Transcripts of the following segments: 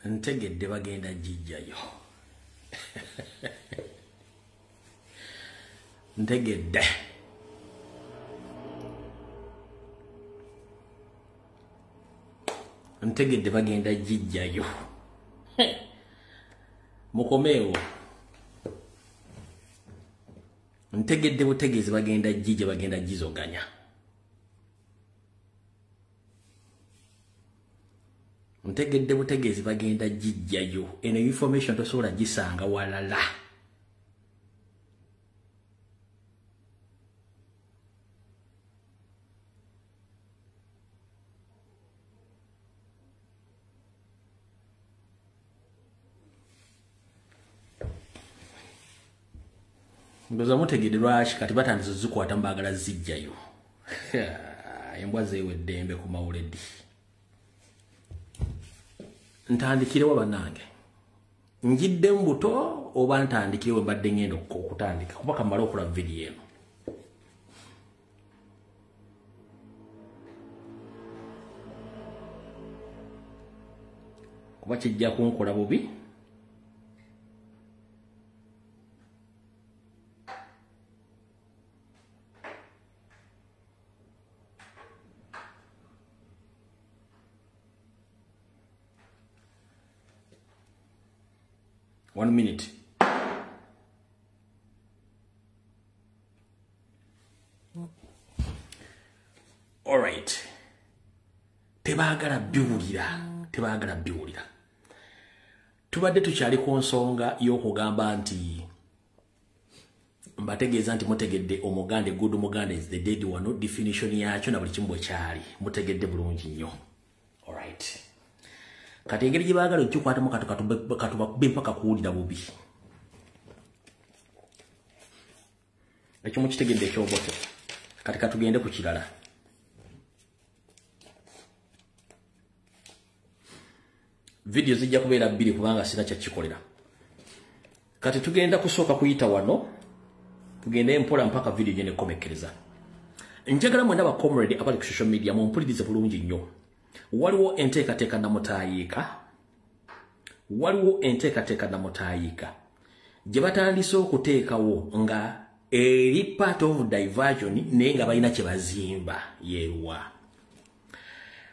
ntegedde bagenda jijjayo ntegedde bagenda jijjayo mukomeewo ntegedde butegeezi bagenda jijja bagenda jizoganya ntegedde butegeezi bagenda jijjayo eno information tosobola gisanga walala Mboza mutegedde lwaki kati batandise zikwata mbagala zijjayo embwa zeewedde embe ku mawuledi ntandikirewo bannange njidde mbuto oba ntandikirewo mbadde ngenda okutandika kuba kamala okulaba vidiyo eno kuba kijja kunkola bubi One minute. All right. Tebagala biwulira. Tubadde tukyali ku nsonga y'okugamba nti mbategeeza nti mutegedde omugande good Muganda is the dead one, no definition yakyo na buli kimu bwe kyali mutegedde bulungi nnyo. All right. Kati engeri gye baagala okukwatamu katubakube mpaka kuwulira bubi. Ekyo mukitegedde ekyobote. Kati katugende ku kirala. Video zijja kubeera bbiri kubanga sina kyakikolera. Kati tugenda kusooka kuyita wano. Tugende mpola mpaka video gye nekomekkereza. Njagala mwena ba comrade abali ku social media mumpulirize bulungi nnyo. Waliwo enteekateeka namutaayika gye batandise okuteekawo nga eri part of diversion naye nga balina kye bazimba yeeruwa.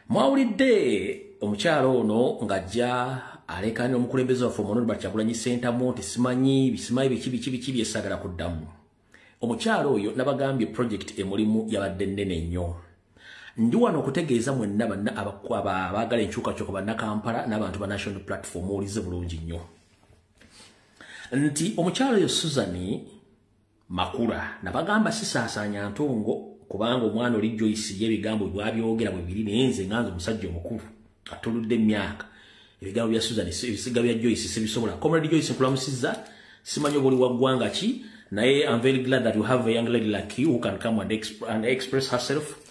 Mwawulidde omukyalo ono ng'ajja aleekaanira omukulembeze waffe Honorable Kyagulanyi Ssentamu simanyi biki byesagala kuddamu. Omukyalo oyo nabagambye project emulimu yabadde nnene nnyo. Ndi wano okutegeeza mwenna banna abaagala enkyukakyuka bannakampala n'abantu ba national platform olize bulungi nnyo nti omukyalo oyo Suzani Makula nabagamba sisaasaanya ntongo kubanga omwana oli Joyce y'ebigambo bwabyogera bwe biri naye nze nganze omusajja omukulu atuludde emyaka ebigambo bya Suzani ebisiga bya Joyce sibisobola. Comrade Joyce nkulamusizza simanyi obuli wa ggwanga ki naye I'm very glad that you have a young lady like you who can come and express herself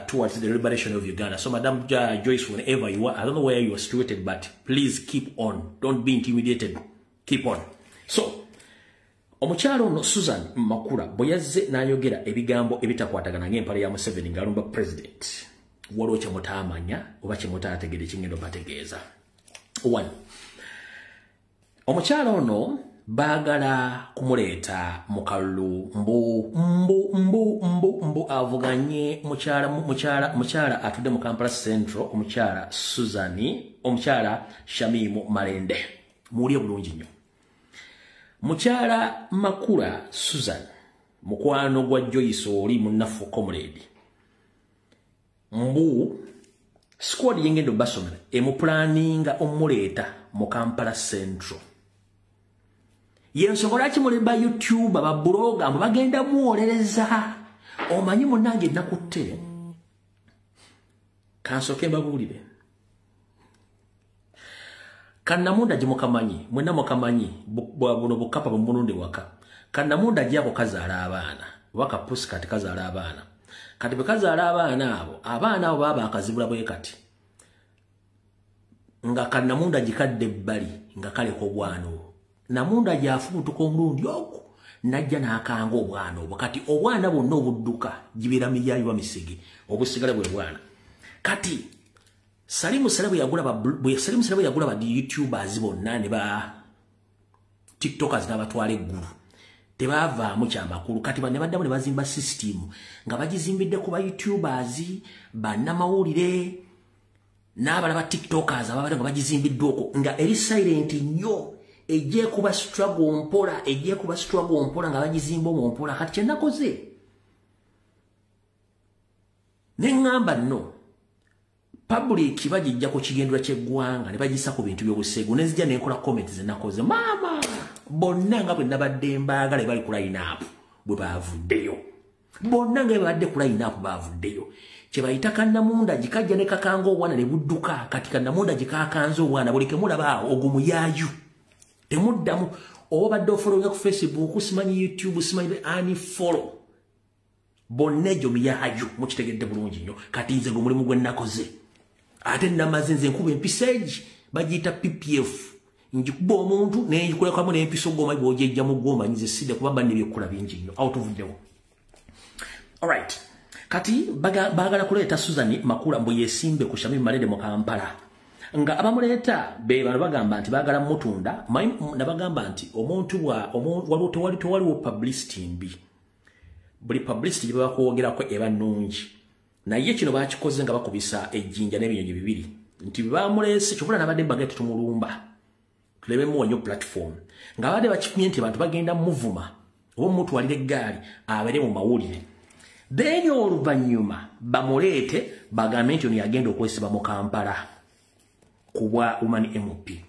towards the liberation of Uganda. So Madam Joyce, whenever you are, I don't know where you are situated, but please keep on. Don't be intimidated. Keep on. So, omukyalo no Susan Makula boyazze n'ayogera ebigambo ebitakwatagana ng'empale ya Museveni ng'alumba president. Waliwo kye mutaamanya oba kye mutaategedde kingendo bategeeza. 1. Omukyalo ono baagala kumuleeta mukalu mbu avuganye mukyala atudde mu Kampala Central omukyala Suzani omukyala Shamimu Malende muulye bulungi nnyo. Mukyala Makula Susan mukwano gwa Joyce oli munnafu comrade mbu squad y'engendo basomera emupulaninga omuleeta mu Kampala Central. Yensobola ki muli ba YouTube aba blogger mbu bagenda muwolereza omanyi munnange nakutte kansoke babuulire kannamunda gye mukamanyi mwenna mukamanyi buno bukapa bumulunde waka kannamunda gyako kazaala abaana waka pusi kati kazaala abaana kati bwe kazaala abaana abo baba akazibula bwe kati nga kannamunda gikadde ebbali nga kaleko obwana obwo namunda gyafubutuka omulundi ogwo najja n'akanga obwana obwo kati obwana bwonna obudduka gibeera miryayo misege obusigala bwe bwana kati Salimu Salabo yagula ba YouTubers bonna ne ba TikTokers n'abatwala eggulu. Tebavaamu kyamakulu kati ne baddamu ne bazimba system nga bagizimbidde ku ba YouTubers bannamawulire n'abalaba TikTokers ababadde nga bagizimbidde okwo nga eri silent nnyo ejje kuba struggle mpola nga bagizimba mu mpola kati kye nakoze ne ngamba nno public bagijja ku kigendera ky'eggwanga ne bagisa ku bintu by'obusegu ne zijja ne nkola comments ze nakoze mama bonna nga bwe nabadde mbaagala bali ku line up bwe baavuddeyo bonna nga babadde ku line up baavuddeyo kye bayita kannamunda gikajja ne kakanga obwana ne budduka kati kannamunda gikakanze obwana buli kemulaba ogumuyayu temuddamu oba badde ofolowinga ku Facebook simanyi YouTube simanyi unfollow bonna egyo miyayu mukitegedde bulungi nnyo kati nze gwe mulimu gwe nakoze ate namaze nze nkuba empiseegi bagiyita PPF njikuba omuntu nenjikulekamu n'empiso goma bw'ojejja mu goma nyize sidde kuba banne byekkula bingi nnyo awo tuvuddewo. Alright, kati baagala kuleeta Susan Makula mbu yeesimbe ku Shamim Malende mu Kampala nga abamuleeta be bano bagamba nti baagala mutunda nabagamba nti omuntu tewaliwo publicity mbi buli publicity gye babakwogerako eba nnungi naye kino bakikoze nga bakubisa ejjinja n'ebinyonyi bibiri nti bamuleese kyokula nabadde mbagete tumulumba tulebe muwanyo platform nga abadde bakifunye nti abantu bagenda muvuma oba omutwalira eggaali abeere mu mawulire then oluvannyuma bamuleete bagambe nti ono yagenda okwesiba mu Kampala kubwa Women MP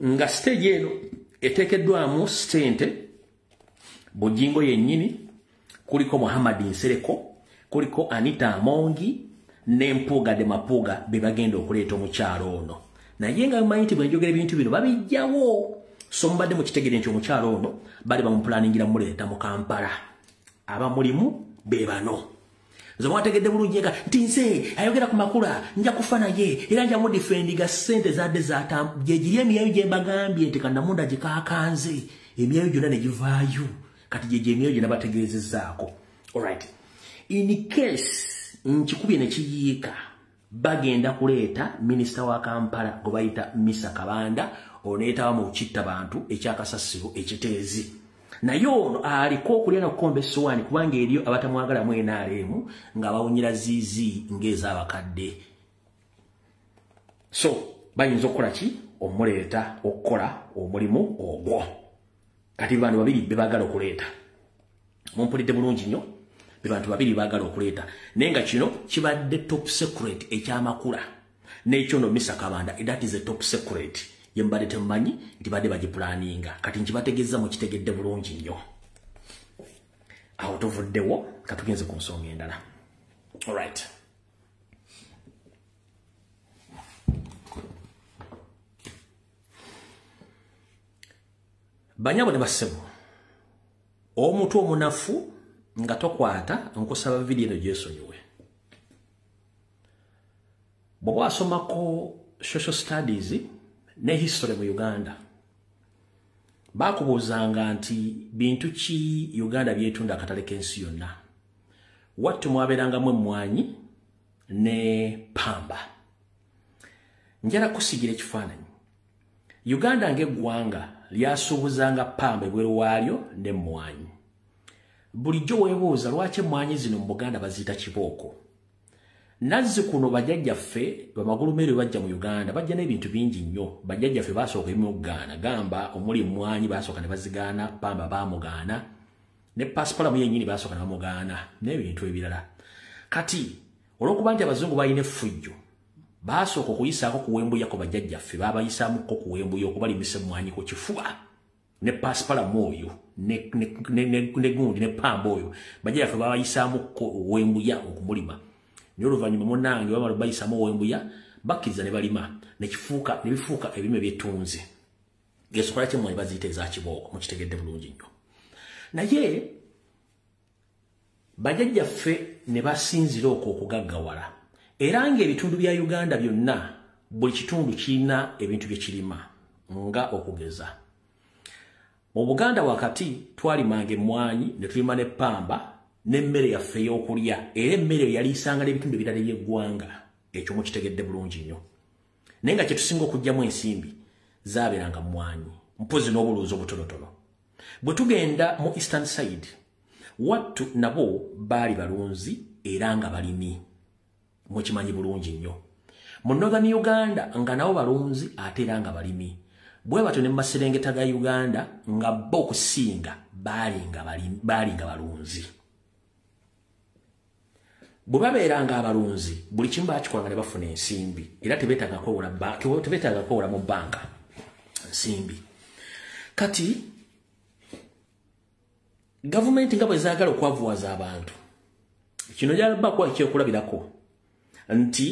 nga stage eno eteekeddwamu ssente Bujingo yennyini kuliko Muhammad Nsereko kuliko Anita Amongi n'Empuuga de Mapuuga be bagenda okuleeta omukyalo ono naye nga bimanyi nti bwenjogera ebintu bino babijjawo so mubadde mukitegere nti omukyalo ono bali bamupulaningira muleeta mu Kampala abamulimu be bano nze mwategedde bulungi nti nze ayogera ku Makula nja kufa naye era nja mudifendiga ssente zadde gyegiri emyayo gye mbagambye nti kannamunda gikakanze emyayo gyonna ne givaayo kati gyegyo emyayo gye nabategeezezzaako. Alright, in case nkikubye ne kiyiika bagenda kuleeta minisita wa Kampala gwe bayita Misa Kabanda oneetawa mu kitta bantu ekyakasasiro ekiteezi naye ono aliko okulya n'okukomba essowaani kubanga eriyo abatamwagala mu NRM nga bawunyira ziizi ng'ez'abakadde so bayinza okukola ki omuleeta okukola omulimu ogwo kati bantu babiri be baagala okuleeta mumpulidde bulungi nnyo be bantu babiri baagala okuleeta naye nga kino kibadde top secret ekyamakula n'ekyo no Misa Kabanda that is a top secret yembadde temumanyi nti badde bagipulaninga kati nkibategeeza mukitegedde bulungi nnyo awo tuvuddewo katugenze ku nsonga endala. Alright, banyabo ne bassebo omuntu omunafu nga tokwata nkusaba video eno gyesonyiwe bw'oba wasomako social studies ne history mu Uganda bakubuuzanga nti bintu ki Uganda byetunda akatale k'ensi yonna wattu mwabeerangamu emmwanyi ne pamba njala kusigira ekifaananyi Uganda ng'eggwanga lyasuubuzanga pamba ebweru waalyo n'emmwanyi bulijjo weebuuza lwaki emmwanyi zino mu Buganda baziyita kibooko nazzi kuno bajjajjaffe bamagulumeero bajja mu Uganda bajja n'ebintu bingi nnyo bajjajjaffe baasooka ebimugaana gamba omuli emmwanyi baasooka ne bazigaana pamba baamugaana ne pasipalamu yennyini baasooka ne bamugaana n'ebintu ebirala kati olw'okuba nti abazungu balina effujjo baasooka okuyisaako kuwembuyako bajjajjaffe baabayisaamuko kuwembuya okubalimisa emmwanyi ku kifuba ne pasipalamu oyo ne gundi ne pamba oyo bajjajjaffe baabayisaamuko owembuya okumulima naye oluvannyuma munnange bamala bayisaamu owembuya bakkiriza ne balima ne bifuuka ebime byettunze gesokola kyemmwanyi baziyita eza kibooko mukitegedde bulungi nnyo naye bajjajjaffe ne basinzira okwo okugaggawala era ng'ebitundu bya Uganda byonna buli kitundu kirina ebintu bye kirima nga okugeza mu Buganda wakati twalimanga emmwanyi ne tulima n'eppamba n'emmere yaffe ey'okulya era emmere yali isanga n'ebitundu ebirala by'eggwanga ekyo mukitegedde bulungi nnyo naye nga kye tusinga okugyamu ensimbi zaaberanga mmwanyi mpozi n'obuluuzi obutonotono bwe tugenda mu eastern side wattu nabo baali balunzi era nga balimi mukimanyi bulungi nnyo mu northern Uganda nga nabo balunzi ate era nga balimi bwe batyo ne mu maserengeta ga Uganda nga bo okusinga baali nga balunzi bwe babeeranga abalunzi buli kimu bakikolanga ne bafuna ensimbi era tebeetaaga kwewola mu banka nsimbi kati gavumenti nga bwe zaagala okwavuwaza abantu kino gyalaba ekyokulabirako nti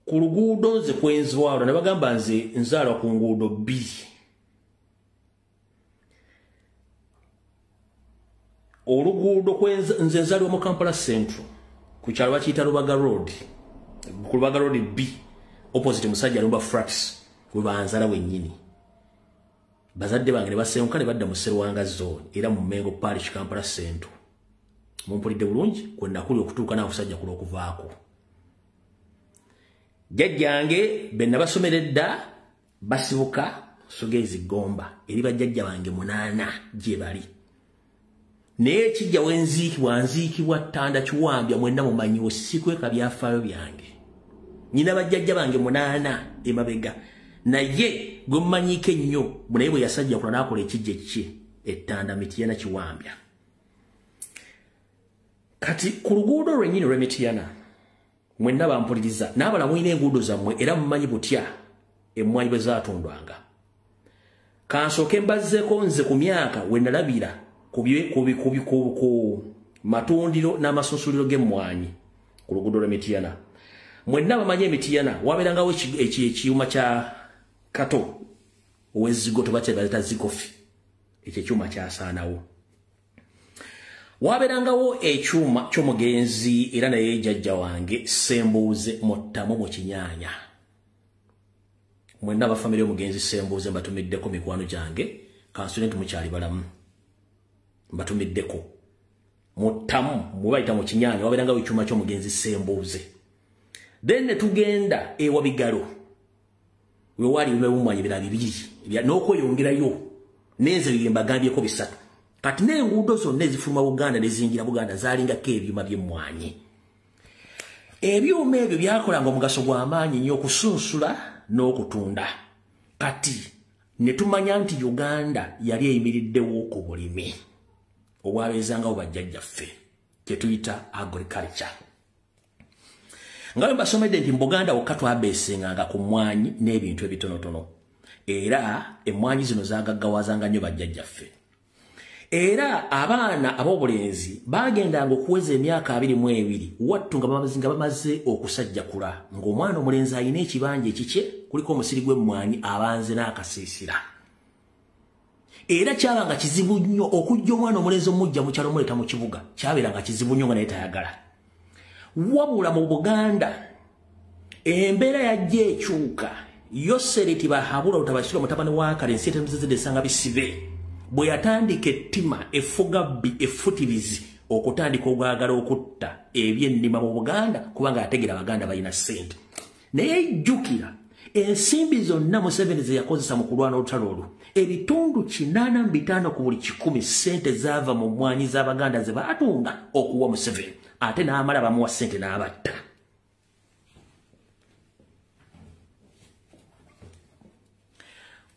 ku luguudo nze kwenzwalwa ne bagamba nze nzaalwa ku nguudo 2 oluguudo nze nzaalwa mu Kampala Central ku kyalo bakiyita Lubaga Road ku Lubaga Road B opposite Musajja Lumba Flats we banzala wennyini bazadde bange ne basenguka ne badda mu Serwanga Zone era mu Mengo Parish Kampala Central mumpulidde bulungi kwe nakuli okutuuka n'abasajja kulo okuvaako jjajjange be nabasomeredda basibuka Sogezi Gomba eri bajjajja bange 8 gye bali naye kijja nziikibwa Ttanda Kiwambya mwenna mumanyiwo sikweka byafaayo byange nyina bajjajja bange 8 emabega naye gwe mumanyiko ennyo naye bwe yasajja kula n'akola ekijja kye Ettanda Mityana Kiwambya kati ku luguudo lwennyini lw'Emityana mwenna bampuliriza n'abala mwina enguudo zammwe era mumanyi butya emmwanyi bwe zaatondwanga kansooke mbazzeeko nze ku myaka we nalabira ku matundiro n'amasunsuliro g'emmwanyi ku luguudo lw'Emityana mwenna bamanyi Emityana wabeerangawo ekiyuma kya kato ow'ezzigoto bakyebazita zikofi ekyo ekyuma kyasaanawo wabeerangawo ekyuma ky'omugenzi era naye jjajja wange Sembuuze Mottamu mu Kinyaanya mwenna abafamire y'omugenzi Sembuuze mbatumiddeko mikwano gyange kansule nti mukyali balamu mbatumiddeko Mottamu mwe bayita mu Kinyaanya wabeerangawo ekyuma ky'omugenzi Sembuuze then ne tugenda ewa Bigalo we wali bimewumanya ebirala 2 n'okweyongerayo nenze bye mbagambyeko 3 kati n'enguudo zonna ezifuluma Buganda nezingira Buganda zaalingako ebyuma by'emmwanyi ebyuma ebyo byakolanga omugaso gw'amaanyi nnyo okusunsula n'okutunda kati ne tumanya nti Uganda yali eyimiriddewo ku bulimi obwabeezangawo bajjajjaffe kye tuyita agriculture nga bwe basomedde nti mu Buganda wokka twabeesenganga ku mmwanyi n'ebintu ebitonotono era emmwanyi zino zaagaggawazanga nnyo bajjajjaffe era abaana ab'obulenzi bagendanga okuweza emyaka 22 wattu nga bamaze okusajjakula ng'omwana omulenzi alina ekibanja ekikye kuliko omusiri gw'emmwanyi abanze n'akasiisira era kyabanga kizibu nnyo okujja omwana omulenzi omujja mu kyalo muleeta mu kibuga kyabeeranga kizibu nnyo nga naye tayagala wabula mu Buganda embeera yajja ekyuka Yosereti bahabula otabasira mutabani wa kale ensi etemuzezedde esanga bisibe bwe yatandika ettima effugabbi effutirizi okutandika ogwagala okutta ebyennima mu Buganda kubanga yategeera Abaganda balina ssente naye jjukira ensimbi zonna Museveni ze yakozesa mu kulwana olutalo olwo ebitundu 85 ku buli 100 ssente zaava mu mmwanyi z'Abaganda ze baatunda okuwa Museveni ate n'amala bamuwa ssente n'abatta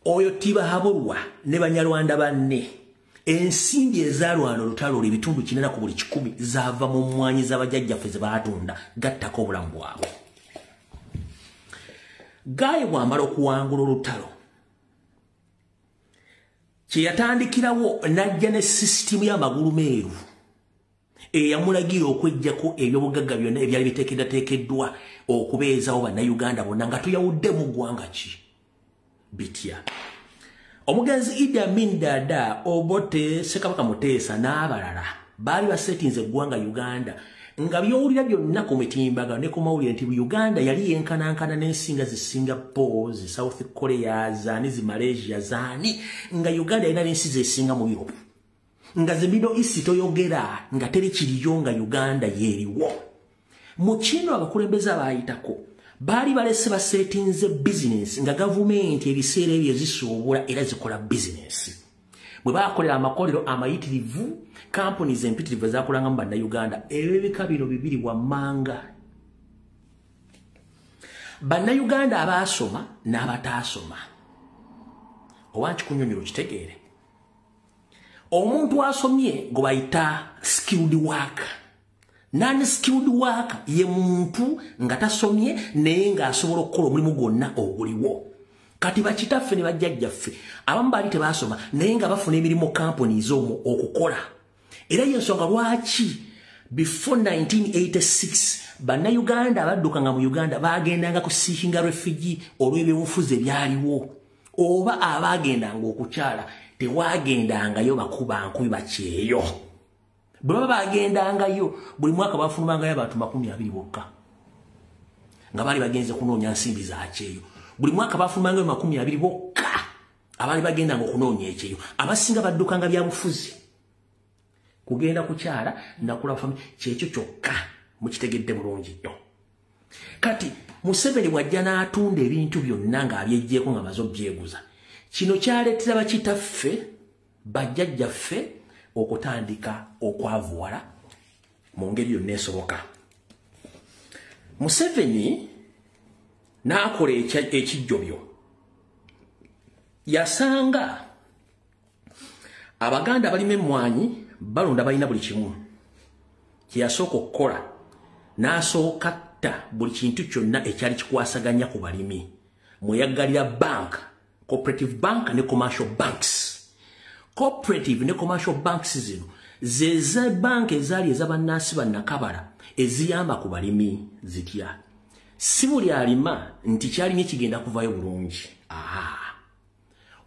oyo Tibahabulwa ne Banyarwanda banne ensimbi ezaalwana olutalo olwo ebitundu 4 ku buli 100 zaava mu mmwanyi z'abajjajjaffe ze baatunda gattako obulamu bwabwe Gaye bw'amala okuwangula olutalo kye yatandikirawo n'ajja ne sisitimu y'amagulu meeru eyamulagira okweggyako ebyobugagga byonna ebyali biteekeddwateekeddwa okubeezawo bannayuganda bonna nga tuyawudde mu ggwanga ki bitya omugenzi Idi Amin Dada Obote Ssekabaka Muteesa n'abalala baali basetinze eggwanga Uganda nga byowulira byonna ku mitimbagano ne ku mawulire nti Uganda yali yenkanankana n'ensinga zi Singapore zi South Korea zaani zi Malaysia zaani nga Uganda yalina n'ensi zesinga mu Europe nga ze Middle East toyogera nga teri kiriyo nga Uganda yeeriwo mu kino abakulembeze abayitako bali balese basetinze business nga gavumenti ebiseera ebyo zisuubula era zikola business bwe bakolera amakolero amayitirivu companies empitirivu ezakolangamu bannayuganda ebibika bino bibiri wammanga bannayuganda abaasoma n'abataasoma owanki kunyonyola kitegeere omuntu asomye gwe bayita skilled worker non-skilled worker ye muntu nga tasomye naye ng'asobola okukola omulimu gwonna oguliwo kati bakitaffe ne bajjajjaffe abamu baali tebaasoma naye nga bafuna emirimu companies omwo okukola era y'ensonga lwaki before 1986 bannayuganda abaddukanga mu Uganda bagendanga ku seekinga refugee olw'ebyobufuzi ebyaliwo oba abagendanga okukyala tewagendangayo bakuba nkubi bakyeyo bwe baba bagendangayo buli mwaka bafulumangayo abantu 20 bokka nga baali bagenze kunoonya nsimbi za kyeyo buli mwaka bafulumangayo 20 bokka abaali bagendanga okunoonya ekyeyo abasinga baddukanga byabufuzi kugenda kukyala nakula family kyekyo kyokka mukitegedde bulungi nnyo kati Museveni bwajja n'atunda ebintu byonna ng'abyeggyeko nga amaze obyeguza kino kyaleetera bakitaffe bajjajjaffe okutandika okwavuwala mu ngeri yonna esoboka Museveni n'akola ekijjobyo yasanga abaganda balima emmwanyi balonda balina buli kimu kyeyasooka okukola n'asooka tta buli kintu kyonna ekyali kikwasaganya ku balimi mweyaggalira bank cooperative bank ne commercial banks cooperative ne commercial banks zino zeze bank ezaali ez'abannansi bannakabala eziyamba ku balimi zitya si buli alima nti kyalimi kigenda kuvayo bulungi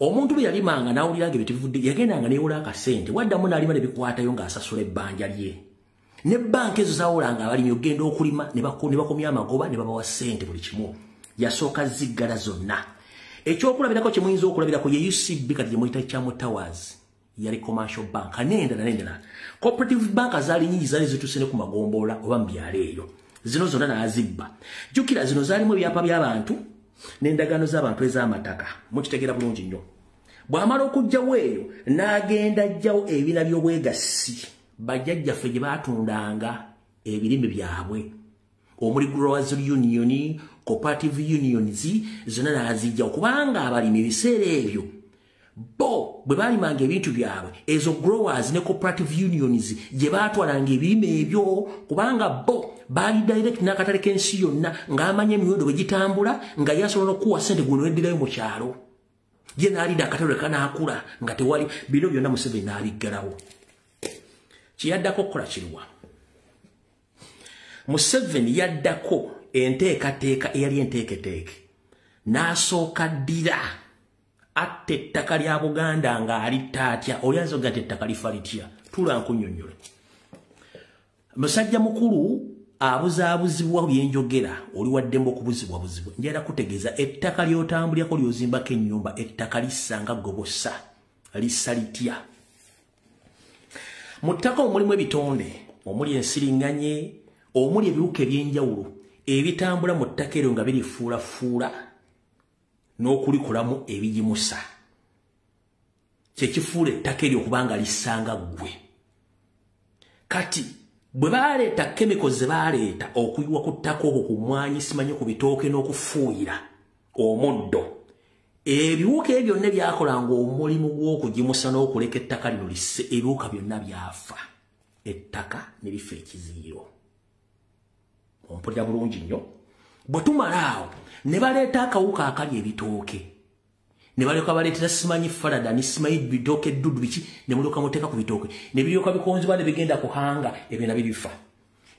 omuntu bwe yalimanga n'awuliranga ebitibivudde yagendanga neewola akasente waddamu n'alima ne bikwatayo ng'asasula ebbanja lye ne banka ezo zawolanga abalimi ogenda okulima ne bakomya amagoba ne babawa ssente buli kimu yasooka ziggala zonna ekyokulabirako kye muyinza okulabirako ye UCB kati gye muyita Kyamo Towers yali commercial bank n'endala cooperative bank zaali nyingi zaali zituuse ne ku magombolola oba mu byalo eyo zino zonna n'azibba jjukira zino zaalimu ebyapa by'abantu n'endagaano z'abantu ez'amataka mukitegeera bulungi nnyo bw'amala okugjawo eyo n'agenda ajjawo ebina by'obwegassi bajjajjaffe gye baatundanga ebirime byabwe omuli growers union cooperative unions zonna n'azijjawo kubanga abalimi ebiseera ebyo bo bwe balimanga ebintu byabwe ezo growers ne cooperative unions gye baatwalanga ebirime ebyo kubanga bo baali direct n'akatale k'ensi yonna ng'amanya emiwendo bwe gitambula nga yasobola okuwa ssente gwe n'oweddirayo mu kyalo ye n'alida akatale kanaakula nga tewali bino byonna Museveni n'abiggalawo kiyaddako okukola kiruwa Museveni yaddako enteekateeka eyali enteeketeeke n'asooka ddira atta ettaka lya Buganda ng'alitta atya oli ayinza okugaa nti ettaka lifa litya tuula nkunnyonnyole musajja mukulu abuzaabuzibwa byenjogera oli waddemba okubuzibwabuzibwa njagala kutegeeza ettaka ly'otambulyako ly'ozimbako ennyumba ettaka lissanga gobosa lissa litya mu ttaka omulimu ebitonde omuli ensiriŋŋanye omuli ebiwuka eby'enjawulo ebitambula mu ttaka eryo nga birifuulafuula n'okulikolamu ebigimusa kyekifuula ettaka eryo kubanga lissanga ggwe kati bwe baaleeta chemicals ze baaleeta okuyiwa ku ttaka okwo ku mmwanyi simanyi ku bitooke n'okufuuyira omuddo ebiwuka ebyo byonna byakolanga omulimu gw'okugimusa n'okuleka ettaka lino lisse ebiwuka byonna byafa ettaka ne lifa ekiziiro ompulira bulungi nnyo bwe tumala awo ne baleeta akawuka akali ebitooke ne balyoka baleetera simanyi falada ne simanyi bitooke eddudu biki ne mulyoka muteeka ku bitooke ne biryoka bikonzibwa ne bigenda kuhanga ebyo na birifa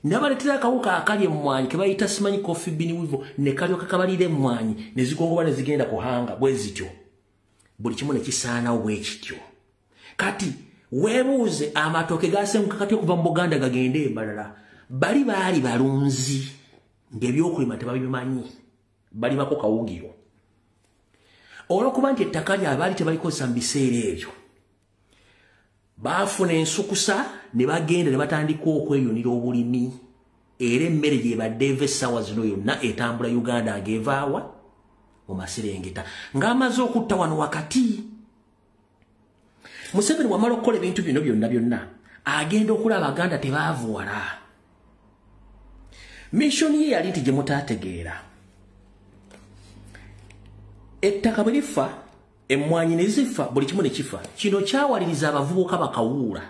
ne baleetera akawuka akali emmwanyi ke bayita simanyi coffee bean wivo ne kalyoka kabalira emmwanyi ne zikongoba ne zigenda kuhanga bwe zityo buli kimu ne kisaanawo bwe kityo kati weebuuze amatooke gaasenguka kati okuva mu Buganda gagende embalala bali baali balunzi ng'ebyokulima tebabimanyi balimako kawugiro olw'okuba nti ettaka lyabwe baali tebalikozesa mu biseera ebyo baafuna ensukusa ne bagenda ne batandika okweyunira obulimi era emmere gye badde eva essaawa zino yonna etambula Uganda ng'evaawa mu Maserengeta ng'amaze okutta wano wakati. Museveni wamala okukola ebintu bino byonna agenda okulaba Abaganda tebaavuwala. Missoni ye yali nti gye mutaategeera. Ettaka bwe lifa, emmwanyi ne zifa, buli kimu ne kifa. Kino kyawaliriza abavubuka bakawuula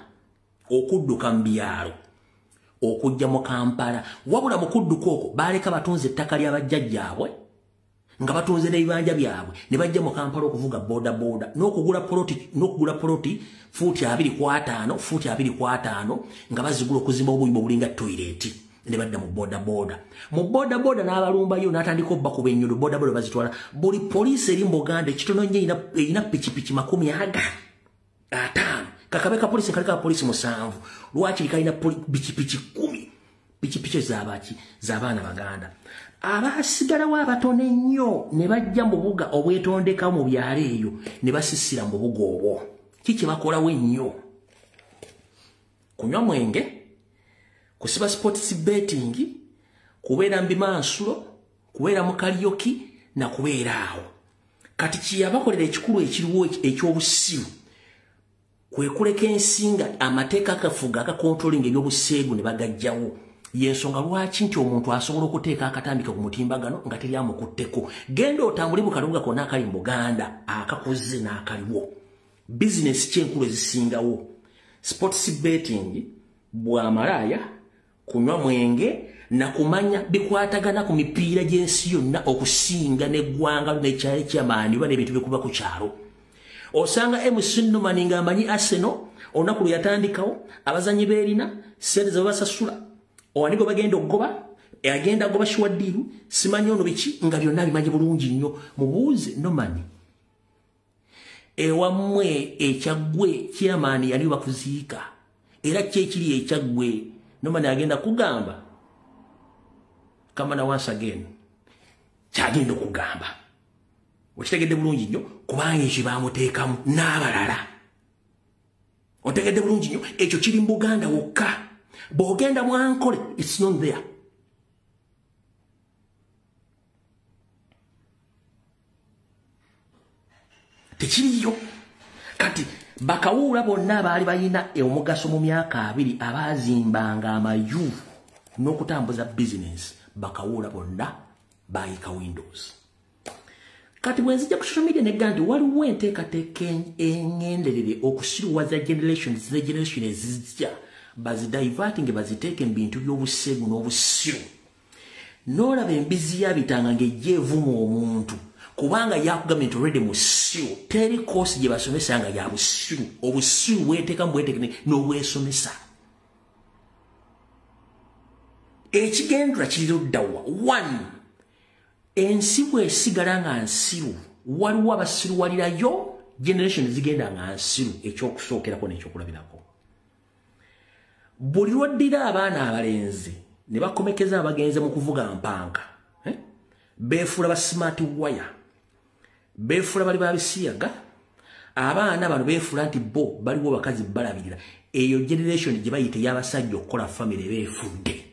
okudduka mu byalo okujja mu Kampala. Wabula mu kudduka okwo baaleka batunze ettaka lya bajjajjaabwe nga batunze n'ebibanja byabwe ne bajja mu Kampala okuvuga boda n'okugula poloti fuuti 2.5 fuuti 2.5 nga bazigula okuzimba obuyumba obulinga toilet ne badda mu boda n'abalumbayo n'atandika obba ku bennyundo boda bazitwala. Buli poliisi eri mu Buganda ekitono nnyo erina pikipiki 50 kakabeka poliisi kaleka poliisi 7 lwaki kalina pikipiki 10 pikipiki z'abaana Baganda. Abasigalawo abatono ennyo ne bajja mu buga obwetondeka mu byalo eyo ne basisira mu buga obwo. Kiki bakolawo ennyo? Kunywa mwenge, kusiba sports betting, kubeera mbimansulo, kubeera mu karaoke na kubeera awo. Kati kiyabakolera ekikulu ekiriwo ekyobusiru kwe kuleka ensinga amateeka akafuga akakontrolinga ebyobuseegu ne bagajjawo. Yensonga lwaki nti omuntu asobola okuteeka akatambika ku mutimbagano nga teri amukutteko. Genda otambule mu kalubuga konna akali mu Buganda akakoze n'akaliwo. Business kyenkulu ezisingawo. Sports betting, bwamalaaya, kunywa mwenge na kumanya bikwatagana ku mipiira gy'ensi yonna okusinga n'eggwanga n'ekyalo ky'amaanyi oba n'ebintu bikuba ku kyalo. Osanga MC Numani ng'amanyi Arsenal olunaku lwe yatandikawo abazanyi beerina ssente ze babasasula owanigo bagenda okugoba agenda agoba Shiwaddiru simanyi ono biki nga byonna bimanyi bulungi nnyo. Mubuuze Numani ewammwe ekyaggwe kyamaani yali bakuziika era kyekiri ekyaggwe. Numani agenda kugamba kamana once again kyagenda okugamba okitegedde bulungi nnyo kubanga ekyo baamuteekamu n'abalala. Otegedde bulungi nnyo ekyo kiri mu Buganda wokka. Bw'ogenda mu Ankole it's not there. Tekiriyo. Kati bakawuula bonna abaali balina omugaso mu myaka 2 abaazimbanga amayu n'okutambuza business bakawuula bonna baayika Windows. Kati bwenzija ku social media negga nti waliwo enteekateeka engenderere okusiruwaza generation ezijja bazidiverting baziteeke mu bintu by'obuseegu n'obusiru. N'olaba embizi yabitanga ng'ejja evuma omuntu kubanga yakugambye nti already musiru teri kosi gye basomesa nga ya busiru. Obusiru bweteeka mu bweteeke n'obwesomesa. Ekigendera kiri luddawa. 1 ensi bw'esigala nga nsiru waliwo abasiruwalirayo generation zigenda nga nsiru. Ekyokusookerako n'ekyokulabirako buli lwoddira abaana abalenzi ne bakomekeza abagenze mu kuvuga mpanka beefuula ba smart wire beefuula bali ba bisiyaga abaana bano beefuula nti bo baliwo bakazi balabirira. Eyo generation gye bayita ey'abasajja okukola family beefudde.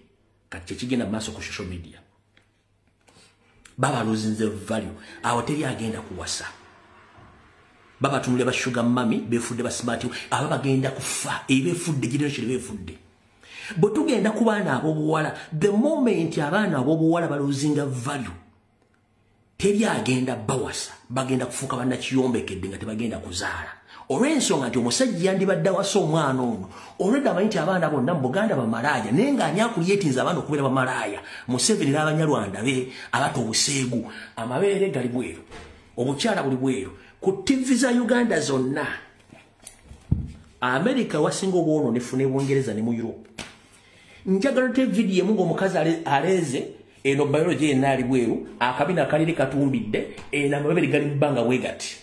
Kati kyekigenda mu maaso ku social media baba losing value. Awo teri agenda kuwasa. Baba tunule ba sugar mami befudde ba smart aba bagenda kufa ebefudde generation befudde. Bo tugenda ku baana abobuwala the moment abaana abobuwala ba losing value teri agenda bawasa bagenda kufuka bana kiyombekedde nga tebagenda kuzaala. Olw'ensonga nti omusajja yandibadde wasa omwana ono olwedda amanyi nti abaana bonna mu Buganda bamalaaya naye ng'ani akulyetinza abaana okubeera bamalaaya. Museveni n'Abanyarwanda be abata obuseegu amabeere gali bweru obukyala buli bweru ku TV za Uganda zonna. America wasinga obwononefu ne Bungereza ne mu Europe. Njagala te video emu ng'omukazi aleze eno biology enaali bweru akabina kalire katumbidde n'amabere gali mu bbanga wegati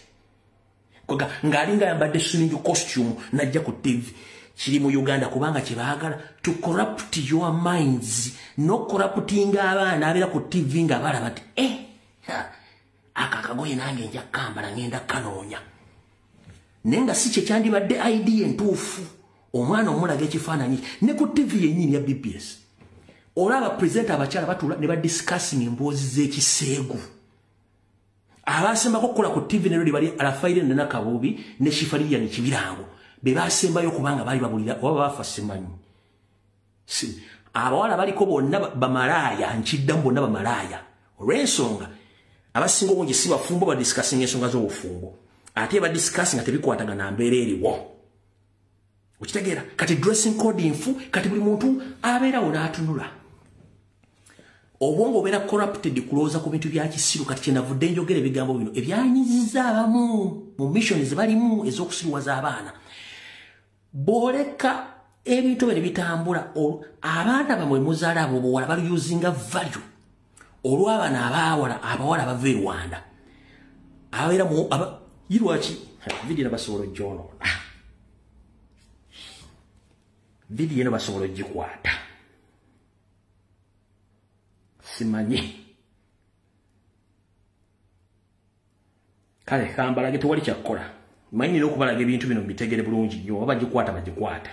ng'alinga yambadde swimming costume najja ku TV. Kiri mu Uganda kubanga kyebaagala to corrupt your minds no corrupting abaana abeera ku TV nga balaba ti akakagoye nange nja kambala ngenda kanoonya naye nga si kyekyandibadde ID entuufu. Omwana omulaga ekifaananyi ne ku TV yennyini ya BBS olaba presenter abakyala batula ne ba discussing emboozi z'ekiseegu abasembako kukola ku TV ne radio bali Alafaire ne Nakabubi ne Shifaliya ne Kibirango be basembayo kubanga bali babulira oba bafa simanyi abawala baliko bonna bamalaya nchidda bonna bamalaya olw'ensonga abasinga obungi si bafumbo ba discussing ensonga z'obufumbo ate ba discussing ate bikwatagana mbeera eriwo ukitegeera kati dressing code infu kati buli muntu abeerawo n'atunula obwongo obeera corrupted kulowooza ku bintu bya kisiru kati kyenavudde njogera ebigambo bino ebyanyiziza abamu mu mission ezibalimu ez'okusiruwaza abaana bw'oleka ebintu bino bitambula abaana bamwe muzaala abo bowala baluyuzinga value olw'abaana abawala bava e Rwanda abeera mu yirwaki vidiyo basobola ogyonoona vidiyo eno basobola ogikwata simanyi kale kambalage tewali kyakkola manyi n'okubalaga ebintu bino bitegere bulungi nnyo oba bagikwata bagikwata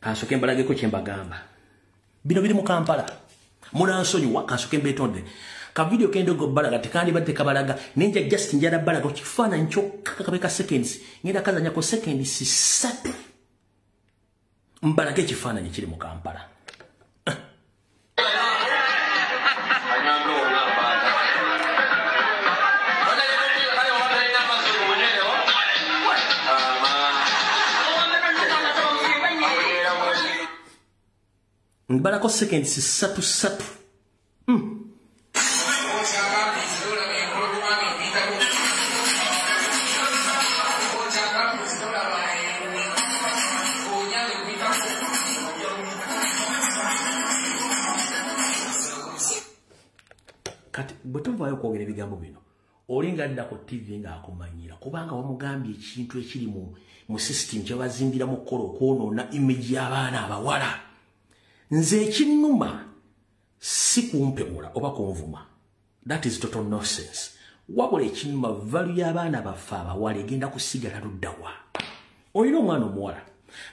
kansoke mbalageko kye mbagamba bino biri mu Kampala munansonyiwa kansoke mbeetonde ka video kendo go balaga tekandi badde kabalaga ninja just njala balaga kifaananyi kyokka kabeka seconds ngenda kazanya ko seconds 3 mbalage kifaananyi kiri mu Kampala mbalako seconds 3 kati bwetuvayo kwogera ebigambo bino olinga dda ku TV nga akumanyira kubanga wamugambye ekintu ekiri mu system kyebazimbira mu kkola okwonoona image y'abaana abawala nze ekinnuma si kumpemula oba kunvuma that is total nonsense wabula ekinnuma value y'abaana baffe abawala egenda kusigala luddawa olina omwana omuwala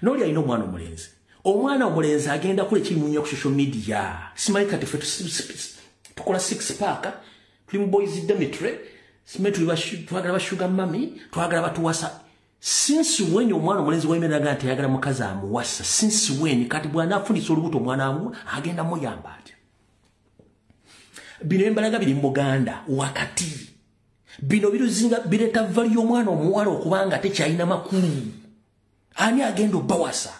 n'oli alina omwana omulenzi omwana omulenzi agenda kula ekirimunya ku social media simanyi kati ffe tukola 6 pack tuli mu boys Demetre simanyi twagala bashuga mami twagala batuwasa since when omwana omulenzi wayimeraga nti ayagala mukazi amuwasa since when kati bwana afundisa olubuto omwana amu agenda muyamba ati bino embalaga biri mu Buganda wakati bino biruzinga bireta value y'omwana omuwala okubanga tekyalina makulu ani agenda obbawasa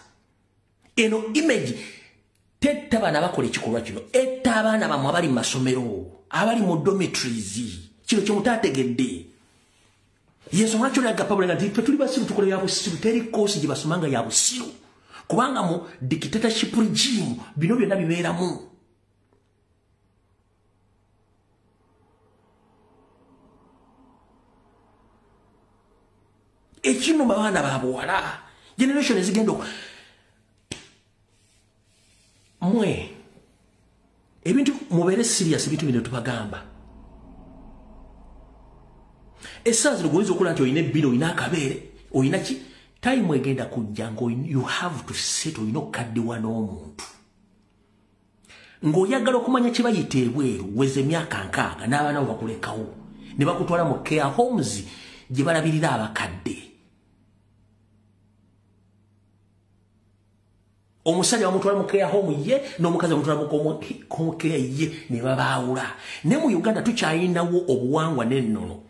eno image tetta bana bakola ekikolwa kino etta abaana bamwe abali mu masomero abali mu dormitories kino kyemutaategedde yesu mwacho laga pabula nti tuli basiru tukola ya busiru teri kosi gye basomanga ya busiru kubanga mu dictatorship regime bino byonna bibeeramu ekino baana babuwala generation ezigendo mwe ebintu mubere serious ebintu bino tubagamba esazi lugoyiza okola nti oyina ebbiro oyina akabeere oyina ki time egenda kujja you have to set oyina okukaddiwa n'omuntu ng'oyagala okumanya kye bayita ebweru weza emyaka 6 n'abaana bo bakulekawo ne bakutwala mu care homes gye balabirira abakadde omusajja bamutwala mu care home ye n'omukazi bamutwala mu care ye ne babaawula ne mu Uganda tukyayinawo obuwangwa n'ennono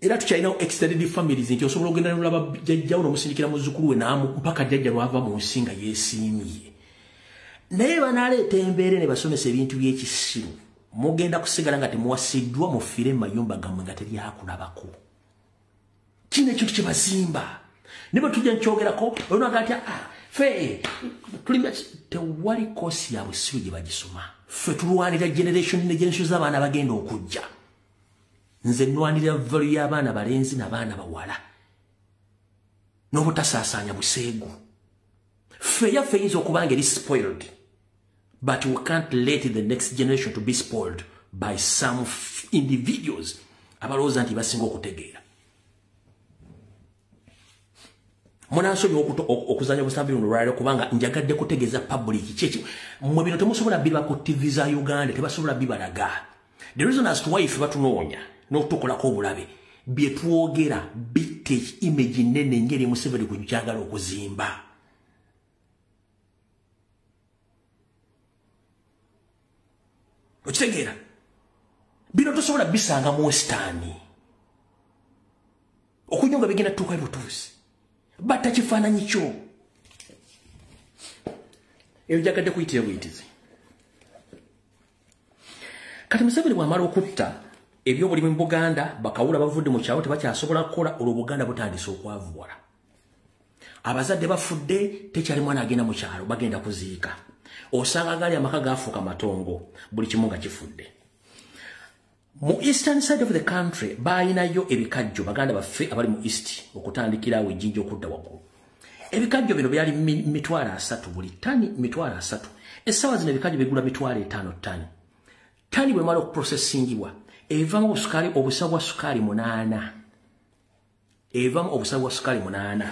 era tukyalinawo extended families nti osobola okugenda n'olaba jjajjawo n'omusindikira muzzukulu we mpaka jjajja lwava mu nsi nga yeesiimye naye banaaleeta embeera ne basomesa ebintu by'ekisiru mugenda kusigala nga temuwasiddwa mufiire mu mayumba gammwe nga teryakulabako kino ekintu kye bazimba ne bwe tujja nkyogerako olinaga atya ffe tewali koosi ya busiru gye bagisoma ffe tulwanira generation z'abaana bagenda okujja nze nnwanirira value y'abaana balenzi n'abaana bawala n'obutasaasaanya buseegu ffe yaffe eyinza okubanga eri spoiled but we can't let the next generation to be spoiled by some individuals abalowooza nti basinga okutegeera Munansobi okuzanya busambi lwaliro kubanga njagadde kutegeeza public chechi mwe bino temusobola biba ku TV za Uganda tebasobola bibalaga. The reason as to why if batunoonya n'otukola ko bulabe bye twogera bitte image nene ngeri Museveni ku njagala okuzimba. Okitegeera bino tosobola bisanga mu SITANI okunyonga bigenda tuka butuusi bata kifaananyi kyo ebyagadde kuyitira buyitizi. Kati Museveni bw'amala okutta ebyobulimi mu Buganda bakawula bavudde mu kyalo tebakyasobola kukola olwo Buganda butandise okwavuwala. Abazadde bafudde tekyali mwana agenda mu kyalo bagenda kuziika. Osanga gali amaka gafuuka matongo buli kimu nga kifudde. Mu eastern side of the country bayinayo ebikajjo baganda baffe abali mu east okutandikira awo ejjinja okudda waggulu. Ebikajjo bino byali 3 buli tani 3. Essaawa zino ebikajjo bigula 5 tani. Tani bwe mala okuprocessingibwa evamu obusukali obusawa sukali 8. Evamu obusawa sukali 8.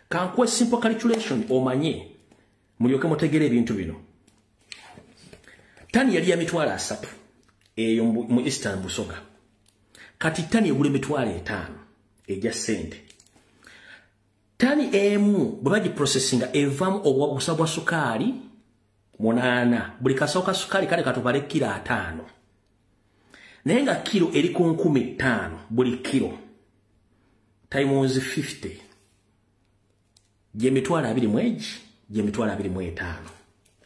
Kankwe simple calculation omanye mulyoke mutegere ebintu bino. Tani yali ya 3 eyo mu Eastern Busoga. Kati tani egule 5 eja sente. Tani emu bwe baji processinga evamu obusabwa sukali 8. Buli kasoka sukali kale katubale kilo 5. Nenga kilo eri ku 15 buli kilo times 50 je 200 mweji je 225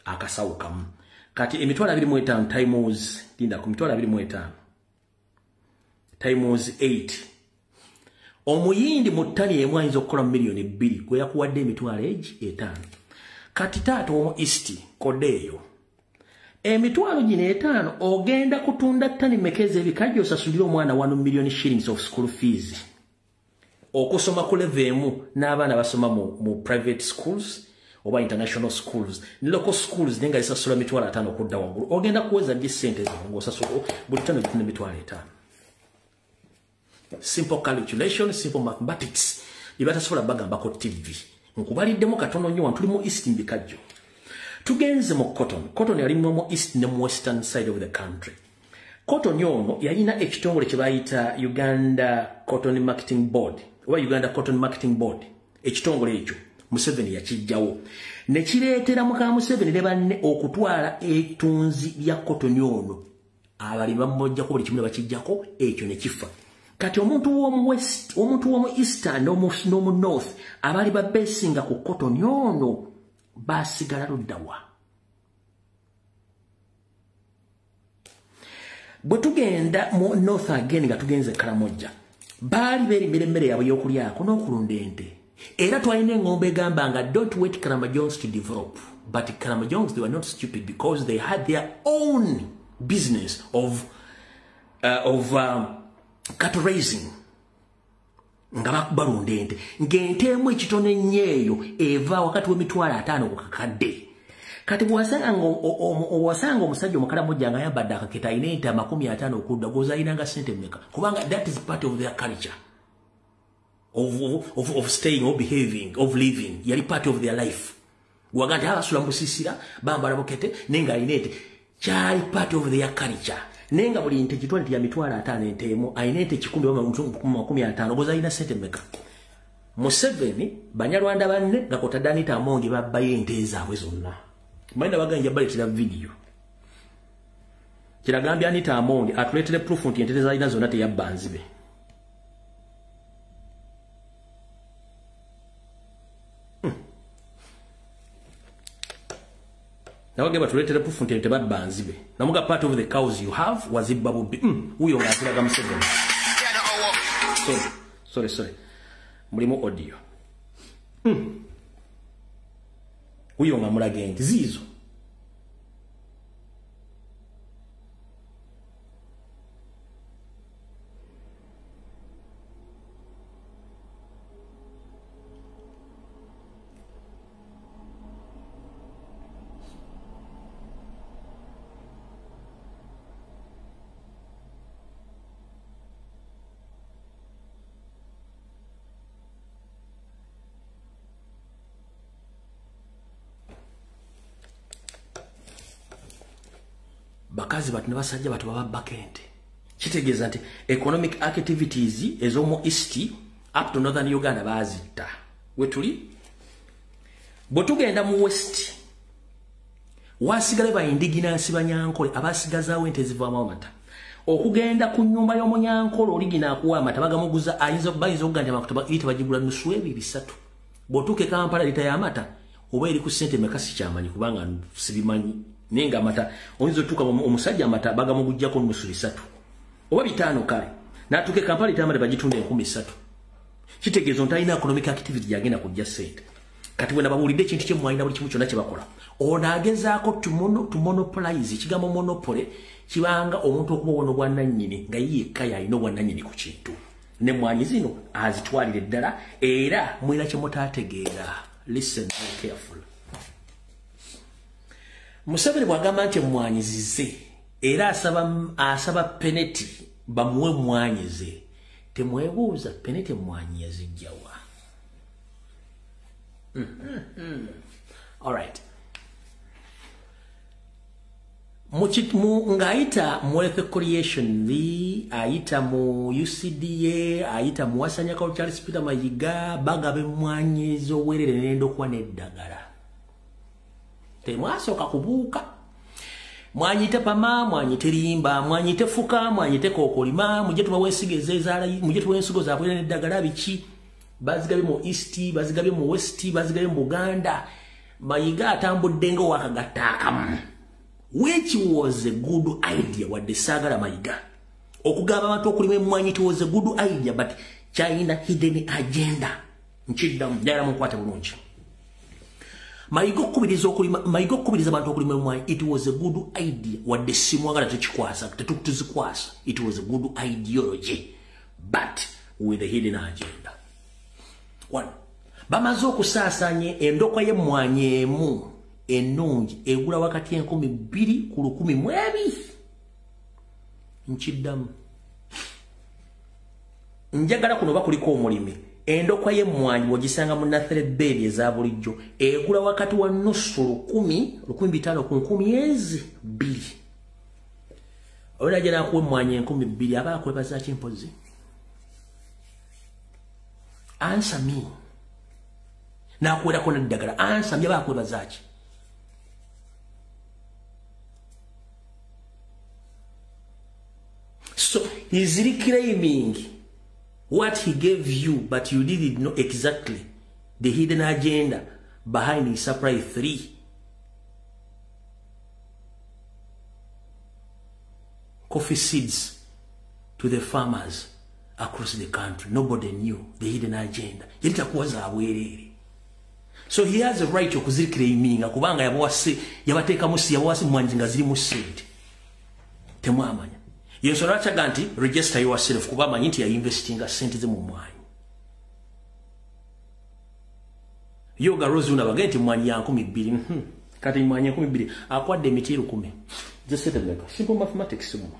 akasawo kamu. Kati 225 times linda ku 225 times 8 omuyindi mu ttani emu ayinza okukola milioni 2 gwe yakuwadde 5. Kati taata omu east kodeyo 5 ogenda kutunda ttani mekeze ebikajjo osasulira omwana 1 million shillings of school fees okusoma ku level emu n'abaana basoma mu private schools oba international schools ni local schools nenga isasula 5 okudda waggulu ogenda kuweza disente zango osasula buli ttani 5. Simple calculation, simple mathematics. Ibata sola bagamba ko TV. Nkubaliddemu katono nnyo tuli mu east mbikajjo. Tugenze mu cotton. Cotton yali mu east ne mu western side of the country. Cotton yono yalina ekitongole kye bayita Uganda Cotton Marketing Board. Oba Uganda Cotton Marketing Board. Ekitongole ekyo Museveni yakijjawo. Ne kireetera muka Museveni ne banne okutwala etunzi ya cotton yono. Abali bamojja ko buli kimu bakijjako ekyo ne kifa. Kati omuntu w'omu west, omuntu w'omu eastern n'omu north abali babesinga ku cotton yono basigala luddawa. Bwe tugenda mu north again nga tugenze Karamoja baali berimira emmere yaabwe y'okulyako n'okulunda ente. Era twalina engombe egamba nga don't wait Karamajongs to develop. But Karamajongs, they were not stupid because they had their own business of cattle raising. Nga balunda ente. Ng'ente emu ekitone nnyo eva wakati w'5 ku kakadde. Kati bw'osanga omusajja omukalamoja nga ayambadde akaketa alina ente 50 okudda goza ayinanga ssente mmeka. Kubanga that is part of their culture. Of staying, of behaving, of living. Yali part of their life. Waganda abasula musisira bambala bokete nenga alina ente. Kyali part of their culture. Nenga buli nte kitwali ya 5 ente emu ayina ente 150 goza ayina ssente mmeka. Museveni Banyarwanda banne gakota Danita Amongi babbayo ente zaabwe zonna. Maina baganja baletera video. Kiragambya Anita Amongi atuletere proof nti ente zaalina zonna teyabbanzibe. Now give a related proof from the bad banzibe. Namuga part of the cows you have was it babu bi. Uyo ngazira gamuseveni. Sorry. Mulimo audio. Uyo ngamulaga enti zizo. bakazi batu nabasajja batu baba bakente kitegeeza nti economic activities ezomu east up to northern Uganda bazita wetuli botugenda mu west wasigale ba indigenous banyankole abasigazawo ente zivaamu amata okugenda ku nyumba y'omunyankole origina akuwa amata bagamuguza ayinza okuganja amakuta ite bagigula nusu ebi bisatu botuke Kampala lita ya amata oba eri ku sente mekasi kyamanyi kubanga sibimanyi nenga amata oyinza otuka omusajja amata bagamugujjako nusu bisatu oba bitano kale natuke Kampala lita amata bagitunda 13,000 kitegeeza ntalina economic activity yagenda kujja sente kati bwe nabawulidde ekintu kye mwalina buli kimu kyonna kye bakola ono agezaako to monopolize ekigambo monopoly kibanga omuntu okuba wono bwannannyini nga yekka yalina obwannannyini ku kintu ne mwanyi zino azitwalire ddala era mwina kye mutaategeera. Listen very careful. Museveni bw'agamba nti emmwanyizize era asaba peneti bamuwe mmwanyize temwebuuza peneti emmwanyi yazijjawa. All right. Ngaita mu creation aita mu UCDA aita mu Wasanya Cultural Hospital Mayiga bagabe mwanyizo werere nendo kwa neddagala temwasoka kubuuka mwanyite pama mwanyite limba mwanyite fuka mwanyite kokolima muje tubawesigeze ezala muje tuwensigo za bwene neddagala biki bazigabe mu east bazigabe mu west bazigabe mu Buganda Mayiga atambudde ngo wakagattakamu. Which was a good idea what the Sagara Mayiga. Okugaba abantu okulima emmwanyi it was a good idea but China hidden agenda. Nchidda mjara mukwata bulungi. Mayiga okubiriza abantu okulima emmwanyi it was a good idea what the simwagala tekikwasa tetukutuzikwasa it was a good ideology but with a hidden agenda. One. Bamaze okusaasanya endokwa y'emmwanyi emu ennungi egula wakati 2,000 ku 1,000 nkiddamu njagala kuno bakuliko omulimi endokwa y'emmwanyi ogisanga mu nathere bed eza bulijjo egula wakati wa nusu 1,500 ku 2,000 oyo jana kuwe emmwanyi 2,000 aba akwebaza kimpozi. Answer me. Na kuwera kona ddagala answer me aba akwebaza ki. So he's reclaiming what he gave you, but you didn't know exactly the hidden agenda behind his supply 3. Coffee seeds to the farmers across the country. Nobody knew the hidden agenda. So he has a right to reclaiming. Akubanga yabateka musi yabawasi mwanjinga ziri museed. Temwamanya. Yesoracha ganti register yourself kuba manyinti ya investing a senti ze mu mwanyi. Yoga Rose unabagenti mwanyi ya 2,000. Kati mwanyi ya 2,000 akwadde emiti 10,000. Just set them like simple mathematics mu.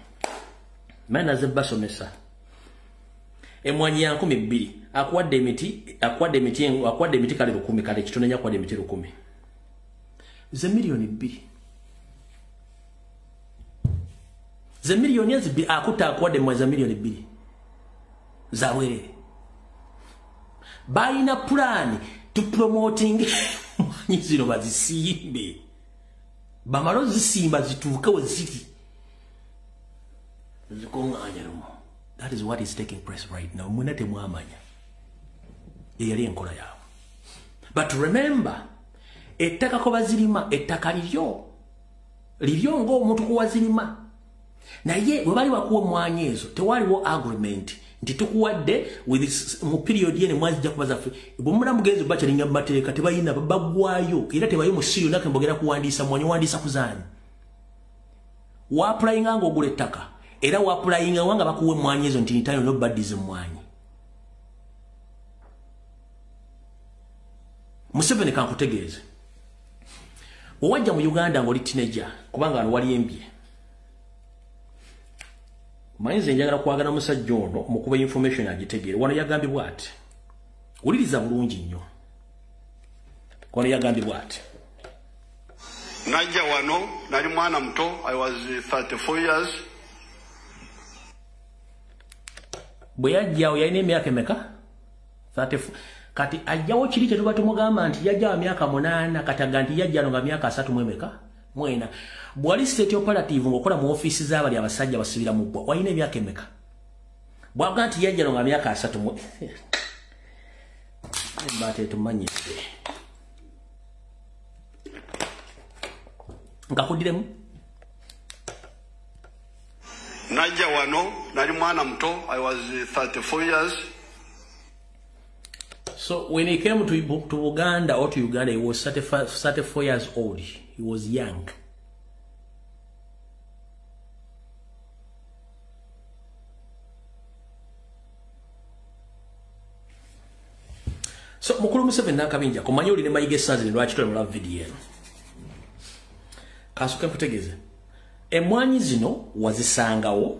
Mana ze basomesa. Emwanyi ya 2,000 akwadde emiti kale 10 kale kitonenya akwadde emiti 10,000. Ze milioni 2. Ze milioni ezibi akuta akwade mweza milioni 2 zawere balina plan to promoting nyizino bazisimbe bamalo zisimba zituuka weziti zikonganya rumo. That is what is taking place right now. Munate mwamanya yali enkola yawo. But remember ettaka ko bazirima ettaka liryo ngo omuntu kuwazirima naye bwe bali bakuwa emmwanyi ezo tewaliwo agreement nti tukuwadde with this mu period yene mwazijja kubaza bwe muna mugenzi bachalinga mbateeka tebayina bagwayo era tebayo musiyo nake mbogera kuwandiisa mmwanyi wandiisa kuzaani wa applyinga ngo ogula ettaka era wa applyinga wanga bakuwa emmwanyi ezo nti ntayo nobody's emmwanyi. Museveni kankutegeeze owajja mu Uganda ng'oli teenager kubanga wano wali embye Mayinza njagala kwagala musajja ono mukuba information agitegeere wano yagambye bw'ati wuliriza bulungi nnyo wano yagambye bw'ati Najja wano nali mwana muto. I was 34 years. Bwe yajjawo yalina emyaka emeka? 34. Kati ajjawo kiri kye tuba tumugamba nti yajja wa myaka 8 kataga nti yajja nga myaka 3 mu emeka? Mwena. Bwali state operative ng'okola mu office z'abali abasajja basibira mu bbwa. Walina emyaka emeka? Bwaga nti yajja nga myaka 3 mu Mbate tumanyise. Ngakudiremu? Najja wano nali mwana muto. I was 34 years. So when he came to Uganda or to Uganda, he was 34 years old. He was young. So mukulu Museveni nakabinja kumanyi oli ne mayiga sazi lwaki tole mu video eno. Kasuke kutegeze. Emwanyi zino wazisangawo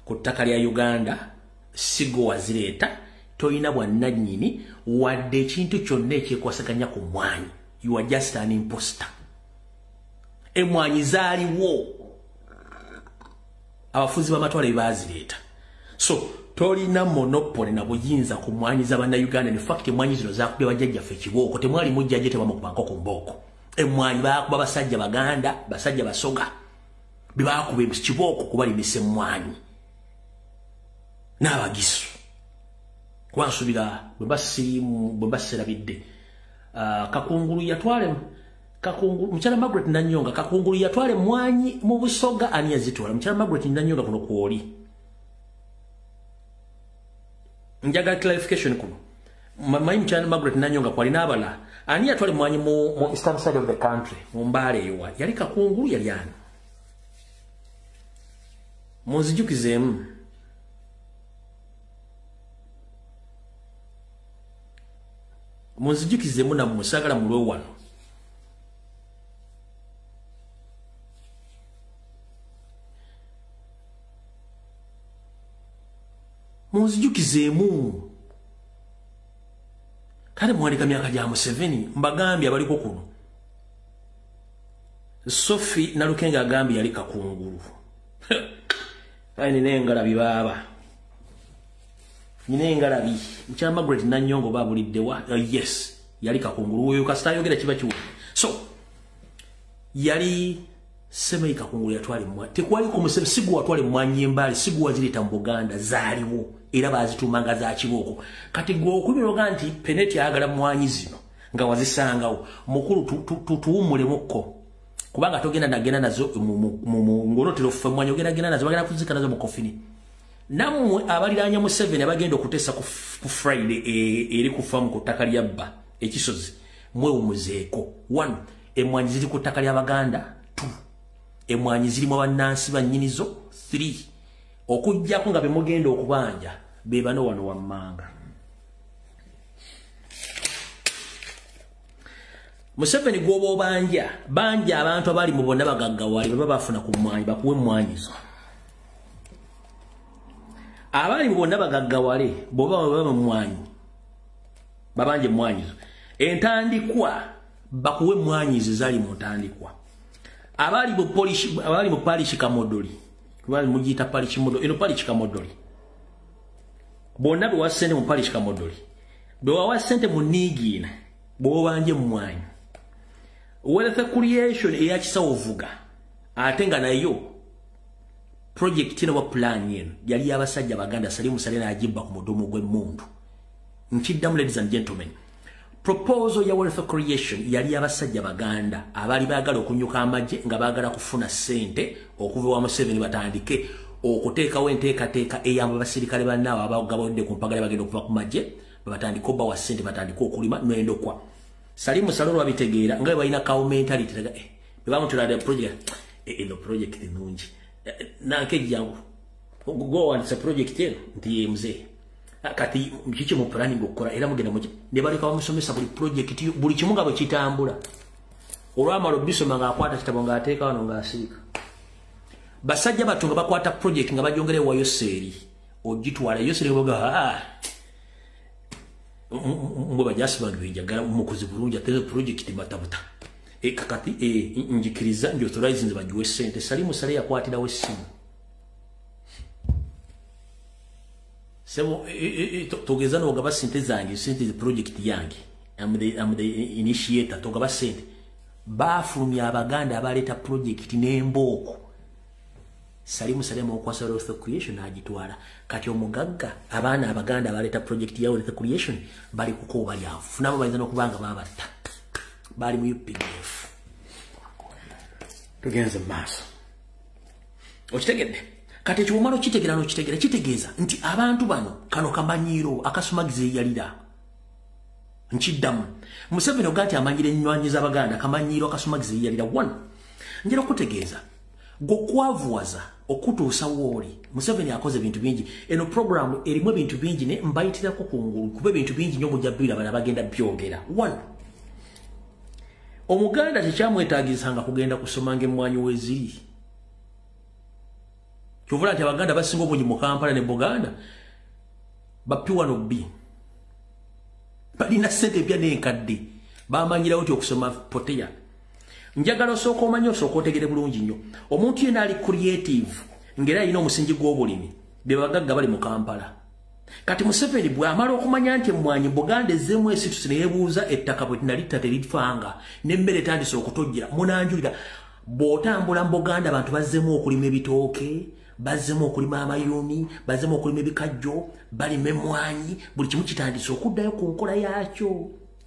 ku ttaka lya Uganda sigo wazireta toyina bwannannyini wadde ekintu kyonna ekyekwasaganya ku mwanyi. You are just an imposter. Emwanyi zaaliwo abafuzi b'amatwale bazireta. So tolina monopoly na buyinza ku mwanyi z'Abannayuganda. In fact emwanyi zino zakubye bajjajjaffe ekibooko. Temwali mujjajje tebamukubanko ku mbooko. Emwanyi baakuba basajja Baganda, basajja Basoga. Bibaakuba ekibooko kubalimisa emmwanyi. N'Abagisu. Kwansubira bwe baserabidde. Kakungulu yatwale Kakungulu Mukyala Margaret Nanyonga Kakungulu yatwale mwanyi mu Busoga ani yazitwala. Mukyala Margaret Nanyonga kuno kwoli. Njaga clarification kuno. Mayi Mukyala Margaret Nanyonga kwali n'abala. Ani yatwale mwanyi mu eastern side of the country. Mu Mbale eyo. Yali Kakungulu yali ani. Munzijukizeemu. Munzijukizeemu na musagala mulwe wano. Munzijukizeemu. Kale mwandika myaka gya Museveni mbagambye abaliko kuno. Sophie Nalukenga agambye yali Kakungulu. Ayi n'engalabi baba. Nyine engalabi. Mukyala Margaret Nanyongo babulidde wa? Yes. Yali Kakungulu oyo kasita yogera kiba kiwe. So yali Semei Kakungulu yatwale mwanyi. Tekwali ku Museveni sigu watwale mwanyi Mbale sigu wazirita mu Buganda zaaliwo. Era bazitumanga za kibooko. Kati gwe okubiroga nti Peneti ayagala mwanyi zino nga wazisangawo. Mukulu tuwummulemu. Kubanga togenda nagenda nazo mu ngolotero ffe mwanyi ogenda genda nazo bagenda kuzika nazo mu kofini. Namwe abaliranya Museveni abagenda okutesa ku Friday eri kufamu ku ttaka lya bba ekisozi mwewumuzeeko. 1. Emwanyi ziri ku ttaka lya Baganda. 2. Emwanyi ziri mu bannansi bannyinizo. 3. Okujjako nga bemugenda okubanja be bano wano wammanga. Museveni gwoba banja abantu abali mu bonna bagaggawali baba bafuna ku mwanyi bakuwe mwanyizo. Abali mu bonna bagaggawale boba baba mu mwanyi babanje mwanyizo. Entandikwa bakuwe mwanyizo zali mu ntandikwa. Abali mu parish Kamodoli kubali mujita parish Modoli eno parish Kamodoli. Bonna bwe wasente mu parish Kamodoli. Bwe wasente mu Nigina bo banje mu mwanyi. Wealth creation eya kisawovuga ate nga nayo project ino wa plan yenu yali abasajja Baganda Salimu Salena ajibba ku mudomo gw'emundu. Nkiddamu ladies and gentlemen, proposal ya wealth creation yali abasajja Baganda abali baagala okunyuka amagye nga baagala kufuna sente okuva wa Museveni batandike okuteekawo enteekateeka eyamba abasirikale bannaawo abagabodde ku mpagala bagenda okuva ku magye batandika obba wa sente batandika okulima n'endokwa. Salimu Saloro abitegeera nga balina kawo mentality daga bebamutulade project eno project nungi nanke jangu go on project eno ndiye mzee kati mchiche mu planning okora era mugenda mu ne bali kawo musomesa buli project buli kimunga bwe kitambula olwama lobiso manga akwata kitabo nga ateeka wano nga asika basajja batunga bakwata project nga bajongere wayo seri ogitwala yo seri boga mbo bajasi bantu njagala umukozi bulungi ateze project matabuta kakati njikiriza ndio authorize nze bajuwe sente Salimu Sale yakwatira wesimu sebo togeza no gaba sente zange sente the project yange I'm the initiator togaba sente bafulumya abaganda abaleta project nemboko Salimu Sale mu kwasa Wealth Creation agitwala kati omugagga abaana abaganda abaleta project ya Wealth Creation bali kukoba yafu nabo bayinza nokubanga babatta bali mu UPDF tugenze maso okitegedde kati ekyomalo kitegeeza nti abantu bano kano kamanyiro akasumagize yalira nkiddamu Museveni ogati amanyire ennywanyi z'abaganda kamanyiro akasumagize yalira 1 njera okutegeeza gokwavuwaza okutuusa wooli Museveni akoze bintu bingi eno program erimu bintu bingi ne mbayitirako kungulu kube bintu bingi nnyo mujja bana bagenda byogera 1 omuganda tekyamwetaagizanga kugenda kusoma ng'emmwanyi weziri kyovula nti abaganda basinga obungi mu Kampala ne Buganda bapiwano B balina ssente empya n'enkadde bamanyirawo nti okusoma poteya njagala osooka omanyi osooka otegere bulungi nnyo omuntu yenna ali creative ng'era alina omusingi gw'obulimi be bagagga bali mu Kampala kati Museveni bw'amala okumanya nti emmwanyi Buganda ezzeemu esitusi ne yeebuuza ettaka bwe tinalitta terifanga n'emmere etandise okutojjera munanjulira bw'otambula mu Buganda abantu bazzeemu okulima ebitooke bazzeemu okulima amayuni bazzeemu okulima ebikajjo balima emmwanyi buli kimu kitandise okuddayo ku nkola yaakyo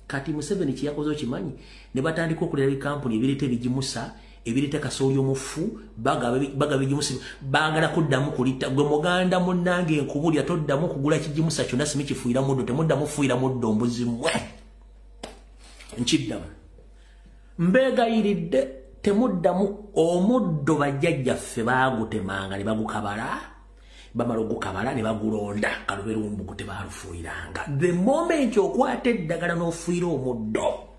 kati Museveni kye yakoze okimanyi ne batandika okulera kampuni ebireeta ebigimusa ebireeta kasooli omufu baga bigimusa baagala kuddamu kulitta gwe muganda munnange enkubulya toddamu kugula kigimusa kyonna simi kifuira muddo temuddamu fuira muddo mbuzi mmwe nkiddamu mbeegayiridde temuddamu omuddo bajjajjaffe baagutemanga ne bagukabala bamala ogukabala ne bagulonda kaluberumbugu tebaalufuiranga the moment okwata eddagala n'ofuira omuddo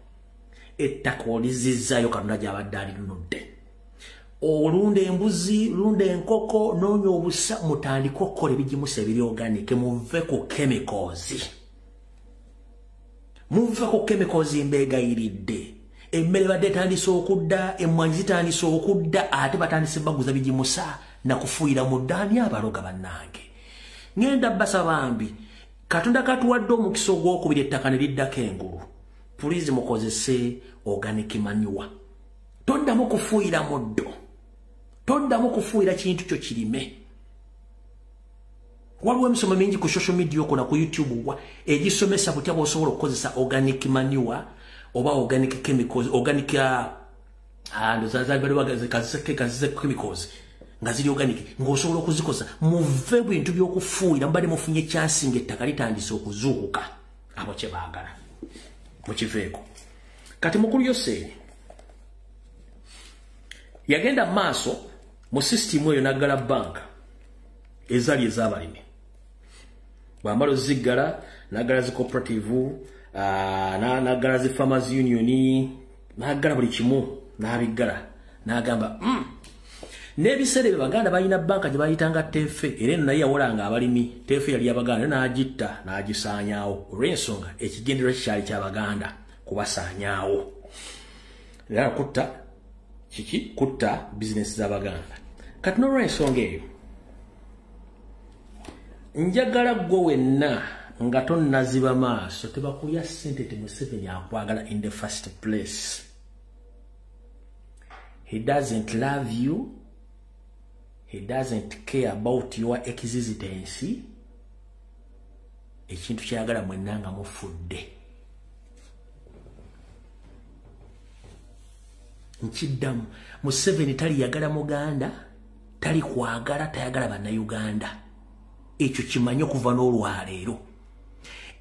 ettaka olizizzayo Katonda gy'abadde alinunudde olunda embuzi lunda enkoko noonya obusa mutandika okukola ebigimusa ebiri organike muve ku chemicals mbeegayiridde emmere badde etandise okudda emmwanyi zitandise okudda ate batandise baguza bigimusa na kufuira mu ddaani abaloga bannange ngenda basabambi Katonda katuwadde omukisa ogwokubiri ettaka ne liddako engulu please mukozese organic manure toddamu kufuira muddo toddamu kufuira kintu kyo kirime waliwo emisomo mingi ku social media okona ku YouTube egisomesa butya bw'osobola okukozesa organic manure oba organic chemicals organic chemicals nga ziri organic ng'osobola okuzikoza muve bintu by'okufuira mbadde mufunye kyasinga ettaka litandise okuzuukuka abo kye baagala mukiveeko kati mukulu Yoseri yagenda maaso mu system eyo naggala bank ezali ez'abalimi bw'amala oziggala naggala zi cooperative naggala zi farmers union naggala buli kimu n'abiggala n'agamba n'ebiseera ebyo baganda balina banka gye bayitanga tefe era eno naye yawolanga abalimi tefe yali yabaganda n'agitta n'agisaanyaawo olw'ensonga ekigendererwa kikyali ky'abaganda kubasaanyaawo era kutta kiki kutta bizinesi z'abaganda kati n'olw'ensonga eyo njagala gwe wenna nga tonnaziba maaso tebakulya ssente te Museveni akwagala in the first place. He doesn't love you. He doesn't care about your existence. Ekintu kyagala mwenna nga mufudde. Nkiddamu Museveni tali yagala Muganda, tali kwagala tayagala bannayuganda. Ekyo kimanyi okuva n'olwaleero.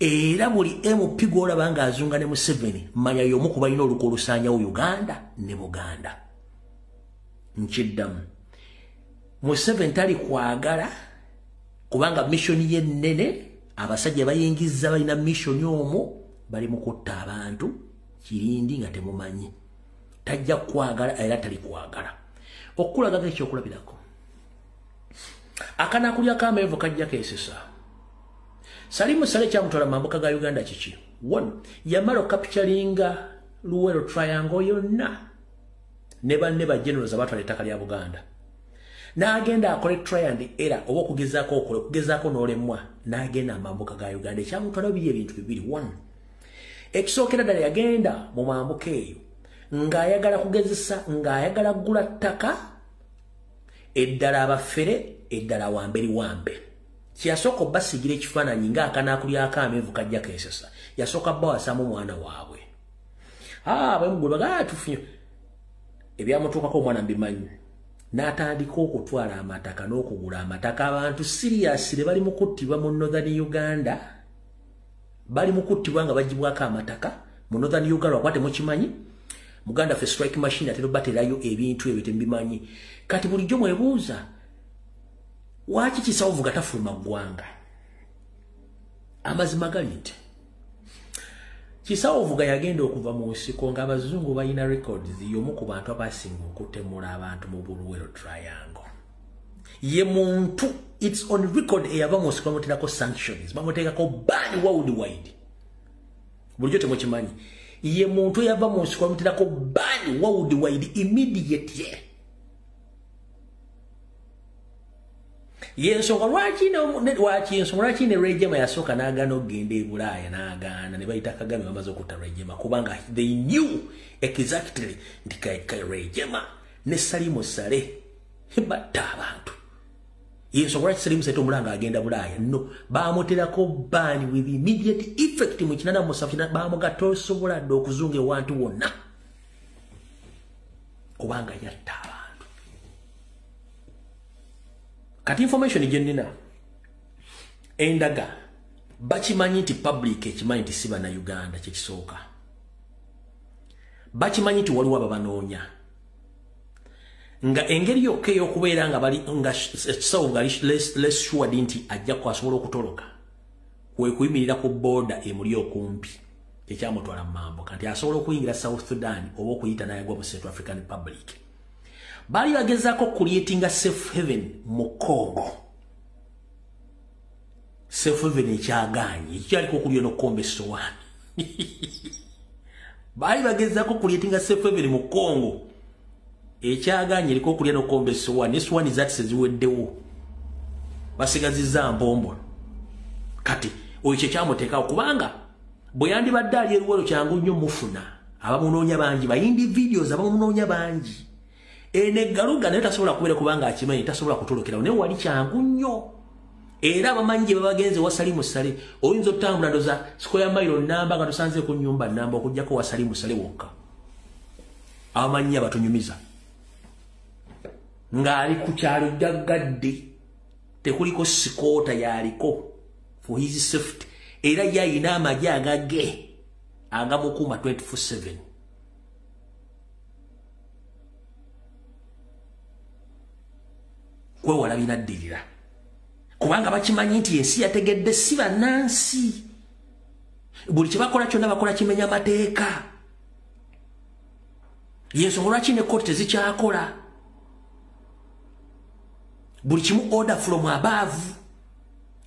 Era buli MP gw'olaba nga azunga ne Museveni manya y'omu ku balina oluko olusaanyawo Uganda ne Buganda. Nkiddamu Museveni tali kwagala kubanga mission ye nnene, abasajja bayingizza balina mission omwo bali mu kutta abantu kirindi nga temumanyi. Tajja kwagala era tali kwagala. Okulaga ekyokulabirako. Akana kulya kamevu kajja kesesa. Salimu Sale kyamutwala mambuka ga Uganda kiki. 1. Yamalo capturinga Luwero Triangle yonna neba generals abatwala ettaka lya Buganda n'agenda akole try and error oba okugezaako n'olemwa n'agenda amambuka ga Uganda ekyamutwala biri ebintu bibiri. One, ekisookera ddala yagenda mu mambuka eyo ng'ayagala kugezesa ng'ayagala kugula ttaka eddala abafere eddala wamberi wambe. Kyasooka basigira ekifaananyi ng'akanaakulyako amenvu kajja keesesa yasooka bawasaamu omwana waabwe. Bwemugulu bagaa tufunye ebyamutuukako omwana mbimanyi n'atandika okutwala amataka n'okugula amataka. Abantu seriously bali mu kuttibwa mu Northern Uganda, bali mu kuttibwa nga bagibwako amataka mu Northern Uganda. Wakwate mukimanyi Muganda fe strike machine atero baterayo ebintu ebyo tembimanyi. Kati bulijjo mwebuuza waki Kisawuvu gatafuluma ggwanga? Amazima gali nti Kisawuvu yagenda okuva mu nsiko ng'abazungu balina records y'omu ku bantu abasinga okutemula abantu mu Luwero Triangle. Ye muntu it's on record eyava mu nsiko bamuteekako sanctions, bamuteekako ban worldwide. Bulijjo temukimanyi ye muntu yava mu nsiko bamuteekako ban worldwide immediately. Yensonga lwaki ne Rejema yasooka n'agaana okugenda e Bulaaya n'agaana ne bayita Kagame bamaze okutta Rejema kubanga they knew exactly nti Rejema ne Salimu Sale batta abantu. Yensonga lwaki Salimu Sale omulanga agenda Bulaaya no baamuterako ban with immediate effect mu 1987 baamugatta osobola dde okuzunga ewantu wonna kubanga yatta abantu. Kati information jennina endaga bakimanyi nti public ekimanyi nti siba na Uganda kyekisooka. Bakimanyi nti waliwo ababanoonya nga engeri yokka ey'okubeera nga bali nga Kisawuvu gali less sure nti ajja kwasobola okutoloka kwe kuyimirira ku border emuli okumpi ekyamutwala mu mambuka nti asobola okuyingira South Sudan oba okuyita n'ayagwa mu Central African Republic. Bali bagezaako creating a safe haven mu Congo. Safe haven ekyagaanyi ekyaliko okulya n'okukomba essowaani. Bali bagezaako creating a safe haven mu Congo ekyagaanyi eriko okulya n'okukomba essowaani. Essowaani zaati seziweddewo basigazizza mbombo. Kati oyo kye kyamuteekawo kubanga bwe yandibadde ali Luwero kyangu nnyo mufuna abamunoonya bangi bayindi videos abamunoonya bangi. Enegaluga naye tasobola kubeera kubanga akimanyi tasobola kutolokerawo naye wali kyangu nnyo. Era abamanyi gye babagenze wa Salimu Sale oyinza otambula ndoza square mile namba nga tosanze ku nnyumba namba okujjako wa Salimu Sale wokka. Abamanyi abatunyumiza ng'ali ku kyalo ddaggadde tekuliko sikoota yaliko for his safety era yayina amagye agage agamukuuma 24/7. Kwe wala binaddirira kubanga bakimanyi nti ensi yategedde si bannansi. Buli kye bakola kyonna bakola kimenya mateeka. Yensonga lwaki ne kkooti tezikyakola. Buli kimu order from above.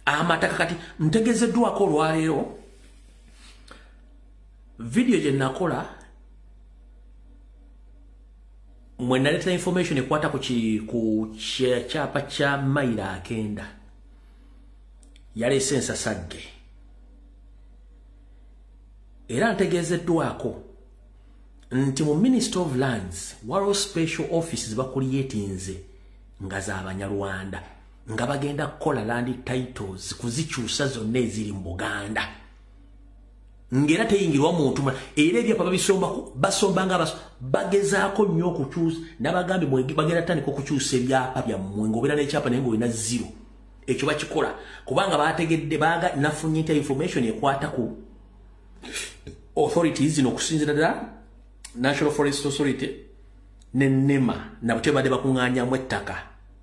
Amataka kati ntegezeddwako olwaleero video gye nakola mwe naleta information ekwata ku kyapa kya mayiro akenda yaleese ensasagge era ntegezeddwako nti mu Ministry of Lands waliwo special offices bakuliyetinze nga z'Abanyarwanda nga bagenda kukola land titles kuzikyusa zonna eziri mu Buganda ngera teyingirwa muntu era ebyapa basomba nga bagezaako nnyo okukyusa n'abagambi bagenda tandika okukyusa ebyapa byammwe ng'obeera n'ekyapa naye ng'olina zero. Ekyo bakikola kubanga bategedde nafunye information ekwata ku authorities zino okusinzira ddala National Forest Authority ne NEMA nabo tebadde bakuŋŋaanyamu ettaka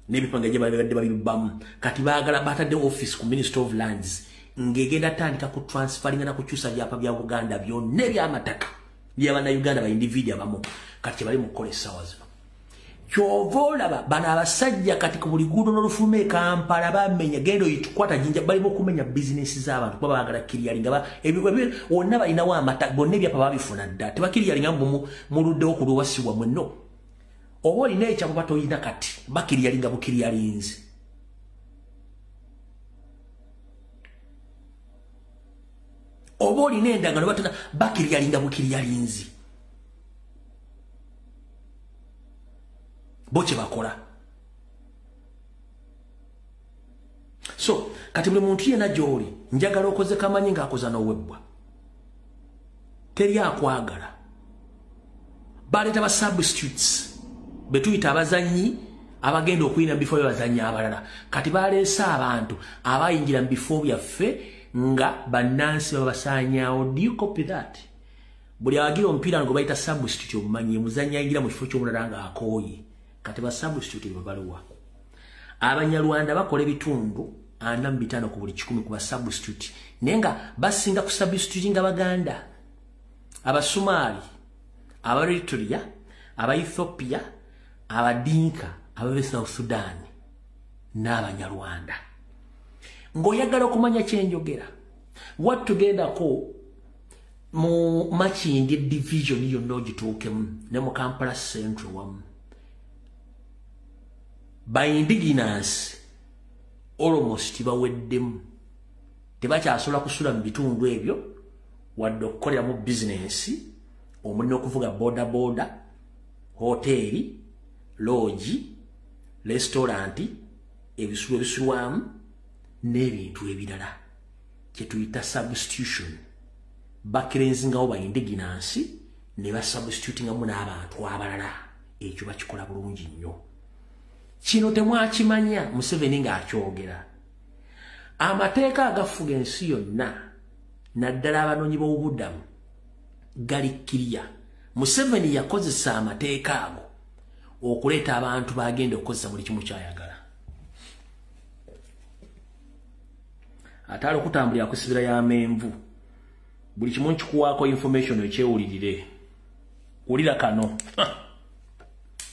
n'ebipanga gye babadde babibbamu. Kati baagala batadde office ku Ministry of Lands ngegenda tandika ku transferinga na kukyusa byapa bya Buganda byonna eby'amataka by'Abannayuganda ba individu abamu kati bali mu kukola essaawa zino. Kyovola bana abasajja kati ku buli guudo n'olufuluma e Kampala bamenya gendo yitukwata jinja balimo kumenya business z'abantu kuba baagala kiriyalinga wonna balinawo amata bonna ebyapa babifuna dda tebakiriyalinga muluddewo ku lwewasibwa mwenno oba olina ekyabo batoyina kati bakiriyalinga bukiriyalinzi oba olina endagano batona bakiriyalinga bukiriyalinzi boche bakola. So, kati muli muntu yena gy'oli njagala okoze kamanyi ng'akoza n'owebwa. Teri akwagala. Baleeta ba substitutes. Betuyita abazanyi abagenda okuyina bifo by'abazanyi abalala. Kati baleesa abantu abayingira mu bifo byaffe nga bannansi babasaanyaawo. Do you copy that? Buli awagira omupiira ngo bayita substitute omumanyi muzanyi ayingira mu kifo ky'omulala ng'akooye. Kati ba substitute babaluwa. Abanyarwanda bakola ebitundu 45 ku buli 10 ku ba substitute. Nenga basinga ku substitute nga Baganda. Abasumali, Abaeritrea, Abaethiopia, Abadinka, South Sudan n'Abanyarwanda. Ng'oyagala okumanya kyenjogera. What tugenda ko mu Makindye division yonna ogituukemu ne mu Kampala Central wamu. By indigenous almost baweddemu tebakyasobola kusula mu bitundu ebyo wadde okukolera mu business omulina okuvuga boda hoteli lodge restaurant ebisulo ebisulwamu n'ebintu ebirala kye tuyita substitution bakirenzingawo ba indigenous ne ba substitutingamu n'abantu abalala ekyo bakikola bulungi nnyo. Kino temwakimanya Museveni ng'akyogera. Amateeka agafuga ensi yonna naddala abanoonyi b'obubudamu galikkirya. Museveni yakozesa amateeka ago okuleeta abantu bagenda okukozesa buli kimu kyayagala. Atali okutambulira ku sibira y'amenvu buli kimu nkikuwaako information ekyewulirire. Wulira kano.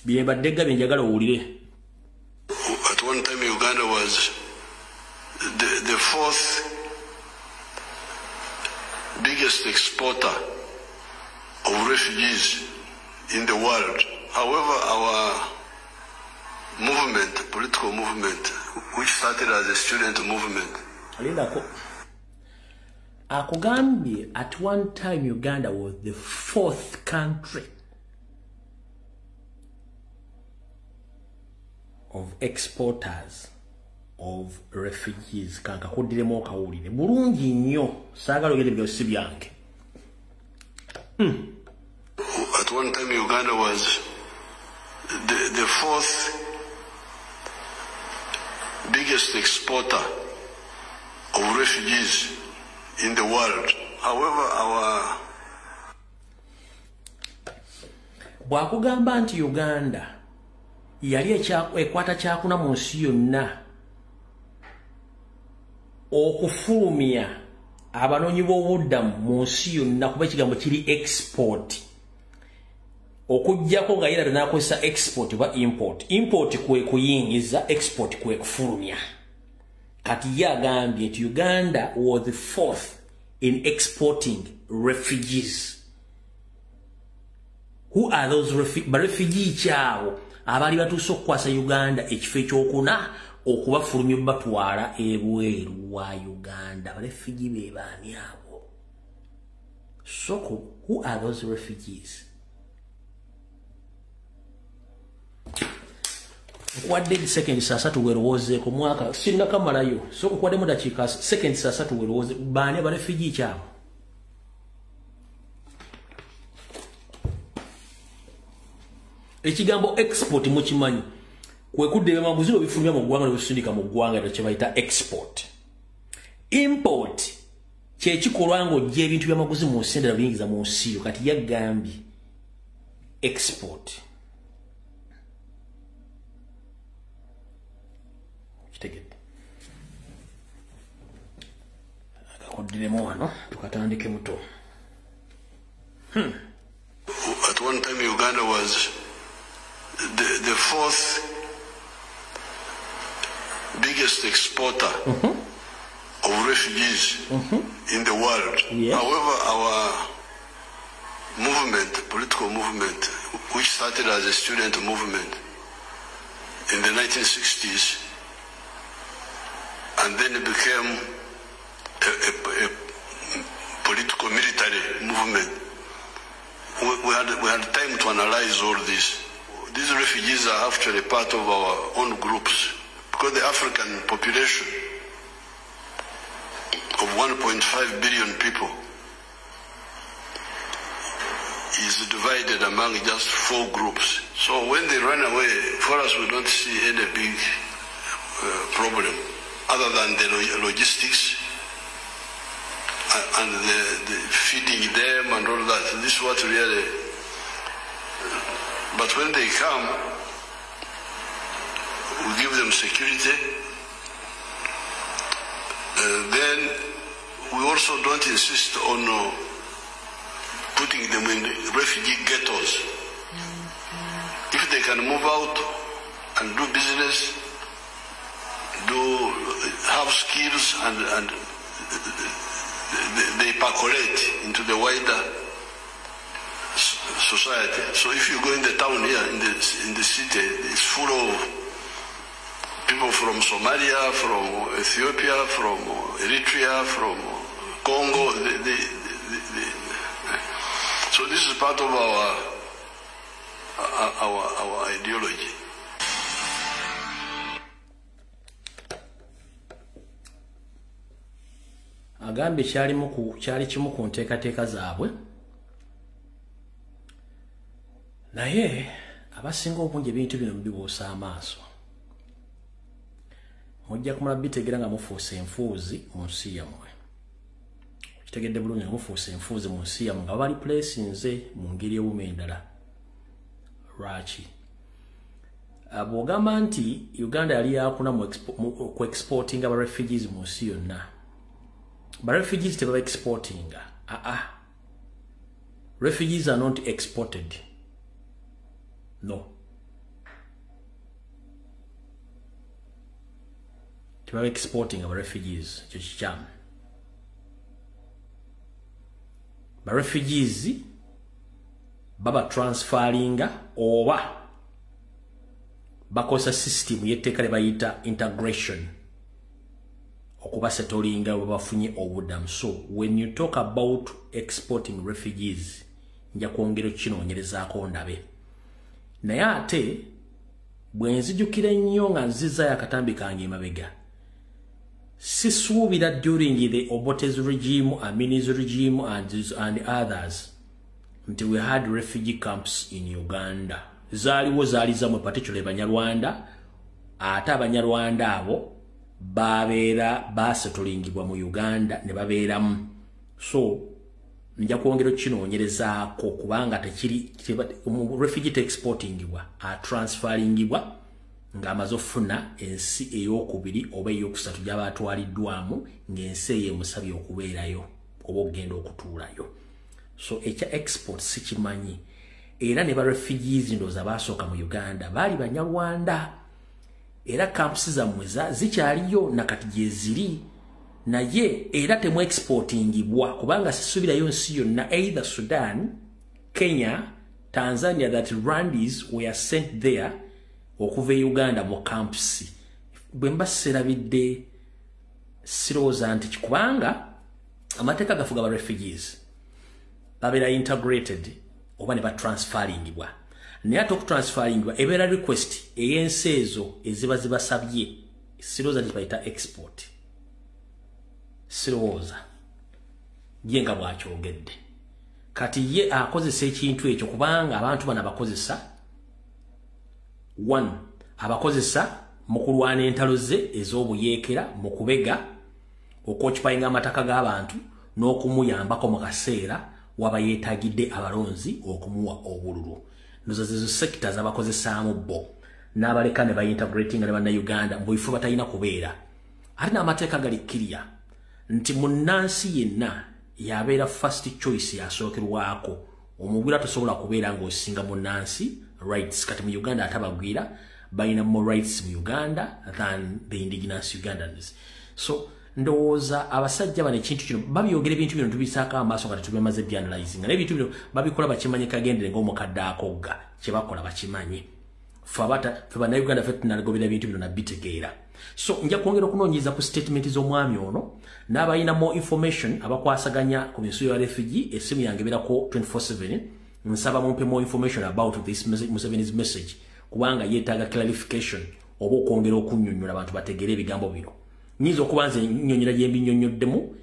Byembadde gabye njagala owulire. At one time, Uganda was the fourth biggest exporter of refugees in the world. However, our movement, political movement, which started as a student movement. Akugambye, at one time Uganda was the fourth country of exporters of refugees. Kanka kudiremo kawulire bulungi nnyo saagala ogende byosi byange. At one time Uganda was the fourth biggest exporter of refugees in the world. However, our bwakugamba nti Uganda yali ekwata kyakuna mu nsi yonna okufulumya abanoonyi b'obuddamu mu nsi yonna kuba ekigambo kiri export okujjako nga yera n'akozesa export oba import. Import kwe kuyingiza, export kwe kufulumya. Kati ye agambye nti Uganda was the fourth in exporting refugees. Who are those refugee kyawo abali batuuse okukwasa Uganda ekifo ekyokuna okubafulumya batwala ebweru wa Uganda. Refugee be baani abo? Soko, who are those refugees? Wadde second sasa tuweroze ku mwaka sinna kamalayo soko kwadde mu dakiika second sasa tuweroze baani aba refugee kyabo. Ekigambo export mukimanyi kwe kudde maguzi obifulumya mu ggwanga n'obisindika mu ggwanga kye bayita export. Import kye kikolwa ng'ojja ebintu by'amaguzi mu nsi endala biyingiza mu nsi yo. Kati yagambye export. Kitegedde akakoddiremu wano tukatandike muto. At one time Uganda was the fourth biggest exporter of refugees in the world. However, our movement, political movement, which started as a student movement in the 1960s, and then it became a political military movement. We had time to analyze all this. These refugees are actually part of our own groups, because the African population of 1.5 billion people is divided among just 4 groups. So when they run away, for us, we don't see any big problem other than the logistics and the feeding them and all that. This is what really. But when they come, we give them security. Then we also don't insist on putting them in refugee ghettos. If they can move out and do business, have skills, and they percolate into the wider society. So if you go in the town here, in the city, it's full of people from Somalia, from Ethiopia, from Eritrea, from Congo. So this is part of our ideology. Agambe kyali kimu ku nteekateeka zaabwe, naye abasinga obungi ebintu bino bibuusa amaaso. Mujja kumala bitegeera nga mufuuse enfuuzi mu nsi yammwe. Kitegedde bulungi nga mufuuse enfuuzi mu nsi yammwe nga bali placinze mu ngeri ewuma endala. Lwaki? Bw'ogamba nti Uganda yali yakuna ku exporting aba refugees mu nsi yonna. But refugees tebaba exporting. Refugees are not exported. No. Tebaba exporting aba refugees. Chicham. But refugees baba transferring oba bakosa system yetteeka le bayita integration. Okuba settlinga bafunye obuddamu. So when you talk about exporting refugees, nja kwongera kinoonyerezaako ndabe. Naye ate bwe nzijukira ennyo nga nziza akatambi kange emabega, sisuubira during the Obote's regime, Amini's regime, and others, until we had refugee camps in Uganda. Zaaliwo zaalizamwe particularly Banyarwanda, ate Abanyarwanda abo babeera basetolingibwa mu Uganda ne babeeramu. So nja kwongera kinoonyerezaako kubanga tekiri refugee exportingibwa transferingibwa ng'amaze okufuna ensi ey'okubiri oba ey'okusatu gy'abatwaliddwamu ng'ensi eyo emusabye okubeerayo oba okugenda okutuulayo. So ekya export sikimanyi. Era ne ba refugees ndowooza baasooka mu Uganda baali Banyarwanda. Era camps zammwe zikyaliyo nakati gye ziri, naye era temu exportingibwa kubanga sisuubirayo nsi yonna, either Sudan, Kenya, Tanzania, that Rwandese were sent there okuva e Uganda mu camps. Bwe mba serabidde sirowooza nti kubanga amateeka gafuga ba refugees babeera integrated oba ne batransferingibwa. Naye ate okutransferingibwa ebeera request ey'ensi ezo eziba zibasabye. Sirowooza nti bayita export. Sirowooza ye nga bw'akyogedde. Kati ye akozesa ekintu ekyo kubanga abantu bano abakozesa, one, abakozesa mu kulwana entalo ze ez'obuyeekera, mu kubega, okwokipayinga amataka g'abantu, n'okumuyambako mu kaseera waba yeetagidde abalonzi okumuwa obululu. Nozo sectors abakozesaamu bo n'abaleka ne baintegrating ne bannayuganda mu bifo batalina kubeera. Ate n'amateeka galikkirya nti munnansi yenna yabeera first choice yasookerwako. Omugwira tosobola kubeera ng'osinga munnansi rights kati mu Uganda atabagwira balina more rights mu Uganda than the indigenous Ugandans. So ndowooza abasajja bane kintu kino babyogera ebintu bino tubisaaka amaaso nga tetubimaze byanalyzing nga ebintu bino babikola bakimanye kagendere ng'omukadde akogga kye bakola bakimanye fe bannayuganda ffe tunagobera ebintu bino nabitegeera. So nja kwongera okunoonyeza ku statement z'omwami ono n'abalina more information abakwasaganya ku misu ya refugee essimu yange ebeerako 24/7 nsaba mumpe more information about this Museveni's message kubanga yeetaaga clarification oba okwongera okunnyonnyola abantu bategeere ebigambo bino. Nyiza okubanza nnyonnyola gye mbinnyonnyoddemu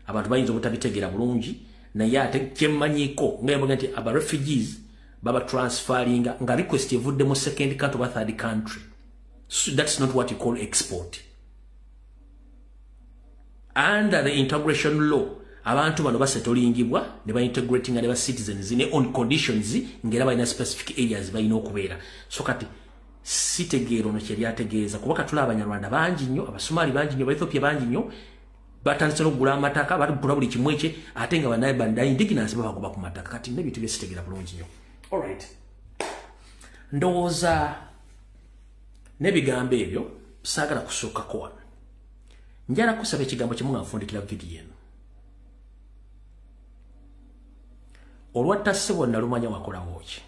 abantu bayinza obutabitegeera bulungi naye ate kyemmanyiiko ngayembaga nti aba refugees baba transferringa nga request evudde mu second country oba third country. So that's not what you call export. Under the integration law abantu bano basetolingibwa ne baintegrating ne ba citizens ne on conditions ngera balina specific areas balina okubeera. So kati sitegeero no kyeri ategeeza kuba katula abanyarwanda bangi nnyo abasomali bangi nnyo Ethiopia bangi nnyo batandise okugula amataka batugula buli kimwe kye ate nga banaye banda indigenous babagoba ku mataka kati ne bitu byesitegeera bulungi nnyo. Alright, ndowooza n'ebigambo ebyo saagala kusookako wano njala kusaba ekigambo kye munganfundikira video eno olwatta ssebo nalumanya wakolawo ki.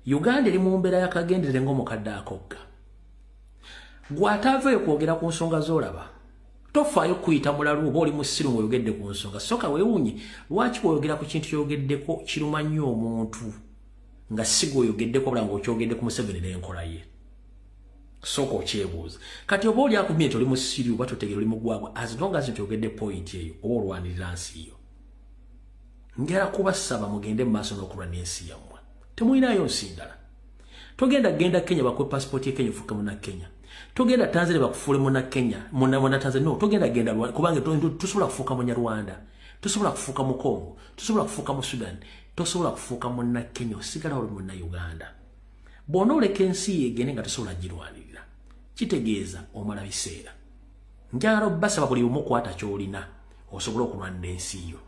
Uganda eri mu mbeera yakagenderere ng'omukadde akogga gw'ataavayo kwogera ku nsonga z'olaba tofaayo kuyita mulalu oba oli musiru ng'oyogedde ku nsonga soka weewunye lwaki bw'oyogera ku kintu kyoyogeddeko kiruma nnyo omuntu nga si gw'oyogeddeko wabula ng'okyogedde ku Museveni n'enkola ye. Soko okyebuuza kati oba oli akumye nti oli musiru oba totegera oli mugwagwa as long as nti oyogedde point eyo oba olwanirira nsi yo ngera kubasaba mugende mu maaso n'okulwa n'ensi yammwe. Temuyinayo nsi ndala. Togenda genda Kenya bakwe passport ye Kenya fuka muna Kenya. Togenda Tanzania bakufule muna Kenya muna Tanzania. No, togenda genda kubanga tusobola kufuka mu Rwanda, tusobola kufuka mu Congo, tusobola kufuka mu Sudan, tusobola kufuka muna Kenya osigala oli muna Uganda. Bona oleka ensi yegene nga tusobola girwanirira. Kitegeeza omala biseera. Njagala basaba buli omu kwata ky'olina osobola okulwanira ensi yo.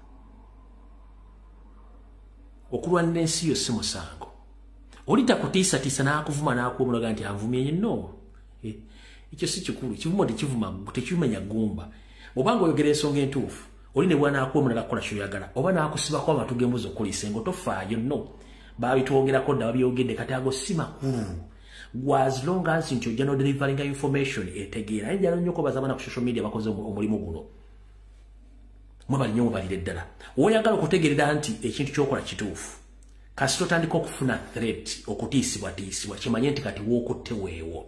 Okulwanira ensi yo si musango. Olita kutiisa n'akuvuma n'akuomulaga nti anvumye no. Ekyo si kikulu kivuma tekivumanya gumba. Obanga oyogera ensonga entuufu oli ne bwana akuomulaga kukola ky'oyagala oba n'akusibako amatu g'embuzi okulisa engo tofaayo no. Babitwogerako dda babyogedde kati ago si makulu. As long as nti ojja no delivering information etegeera njala nnyo ko bazamana ku social media bakoze omulimu guno. Mwabali nnyo mubalire ddala. Oyagala okutegerera nti ekintu ky'okola kituufu. Kasito tandika okufuna threat okutiisibwa kimanye nti kati w'okutte weewo.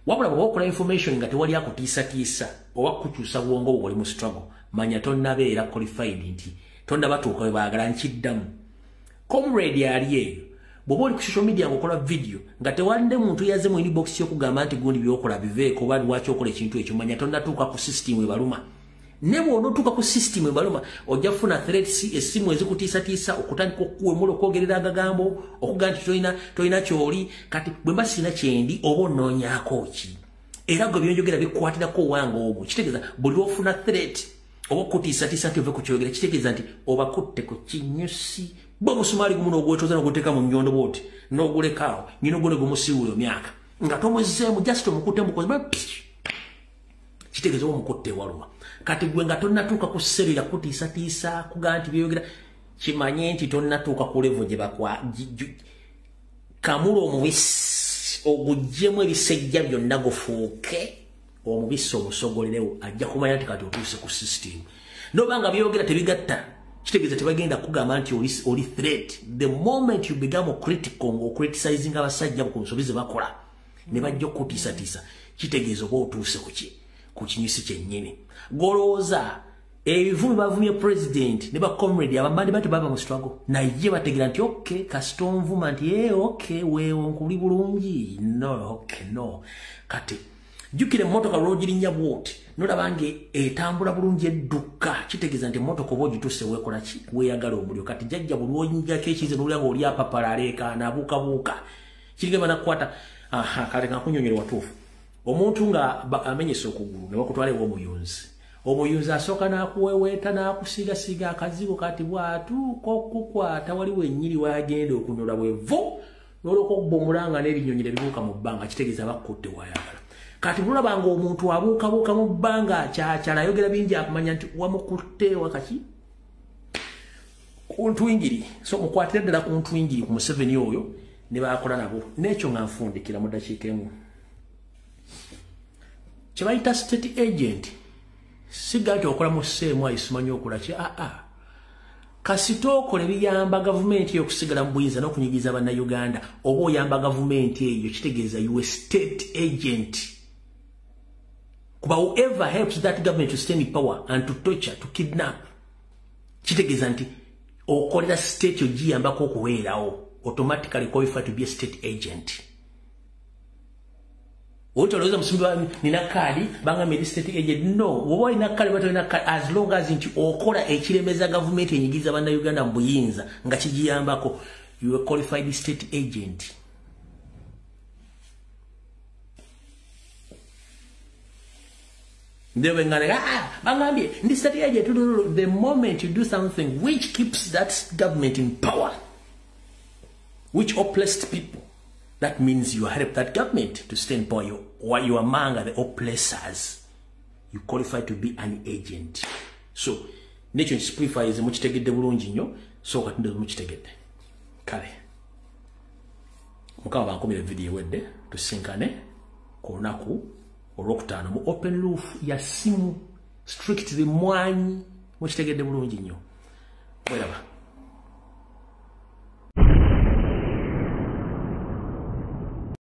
Wabula bw'oba okola information nga tewali akutiisatiisa oba kukyusa bwongo bwo oli mu struggle manya tonnabeera qualified nti tonnabatuuka we baagala nkiddamu. Comrade ali eyo bw'oba oli ku social media ng'okola video nga tewalinde muntu yaze mu inbox y'okugamba nti gundi by'okola biveeko oba lwaki okola ekintu ekyo manya tonnatuuka ku system ebaluma. Ne bw'onootuuka ku system ebaluma ojja kufuna threats essimu ezikutiisatiisa okutandika okukuwemula okwogerera agagambo okugamba nti tolina ky'oli kati bwe mba sirina kyendi oba onoonyaako ki. Era gwe byonjogera bikwatirako wange ogwo kitegeeza buli lw'ofuna threat oba okutiisatiisa nti ove ku kyogera kitegeeza nti obakutte ku kinyusi. Bwe musumaali gumu n'ogwetooza n'oguteeka mu nnyondo bw'oti n'ogulekaawo nyina ogwo ne gumusiiwula emyaka nga tomuzzeemu just omukutte mukozi kitegeeza oba omukutte ewaluma. Kati gwe nga tonnatuuka ku ssero yakutiisatiisa kugaa nti byogera kimanye nti tonnatuuka ku levo gye bakwa kamula omubisi ogugyemu ebisejja byonna gufuuke omubisi omusogolerewo ajja kumanya nti kati otuuse ku system. Nobanga byogera tebigatta kitegeeza tebagenda kugamba nti oli threat. The moment you become critical ng'ocriticizing abasajja ku nsobi ze bakola ne bajja okutiisatiisa kitegeeza oba otuuse ku kinyusi kyennyini. Golowooza ebivumi bavumye president ne ba comrade abamandi bati baba mu struggle naye bategeera nti okay kasito nvuma nti okay weewo nkuli bulungi no. Kati jjukira emmotoka lw'ogirinnya bw'oti nolabange etambula bulungi edduka kitegeeza nti emmotoka oba ogituuse weekola ki weeyagala omuliro. Kati jjajja buli lw'onyigako ekize n'olya ng'oli apapala aleekaana abuukabuuka kirigamba nakukwata kale kankunyonyera watuufu. Omuntu nga amenyese okugulu ne bakutwala ew'omuyunzi. Omuyunzi asooka n'akuweweeta n'akusigasiga akazigo kati bw'atuuka okukwata waliwo ennyiri w'agenda okunyola bwevo noloko bomulanga n'ebinyonyi bibuuka mu bbanga kitegeeza bakutte wayagala kati bulabanga omuntu abuukabuuka mu bbanga kyala ayogera bingi akumanya nti wamukutte wakaki kuntwingiri so mukwatira ddala kuntwingiri ku Museveni oyo ne baakola nabo n'ekyo nga nfundikira mu dakiika emu kye bayita state agent siga nti okola mu sseemu ayisimanyi okola ki kasita okole biyamba gavumenti okusigala mu buyinza n'okunyigiza bannayuganda oba oyamba gavumenti eyo kitegeeza you a state agent kuba whoever helps that government to stay in power and to torture to kidnap kitegeeza nti okolera state ogiyambako okuweerawo automatically qualified to be a state agent Otoloza musumbi nina kadi banga medi state agent no wobo ina kadi bato ina kadi as long as nti okola ekiremeza government enyigiza banda Uganda mbuyinza nga kijiyambako you are qualified state agent They ngana bangambye ndi state agent the moment you do something which keeps that government in power which oppressed people that means you help that government to stay in power. You are among the oppressors. You qualify to be an agent. So, nature simplifies much take the bulungi nyo. So, katunda much take it. Kale. Mukawa bankomile video wedde tusinkane konaku olwokutaano mu open roof ya simu strictly mwanyi much take the bulungi nyo. Bwelaba.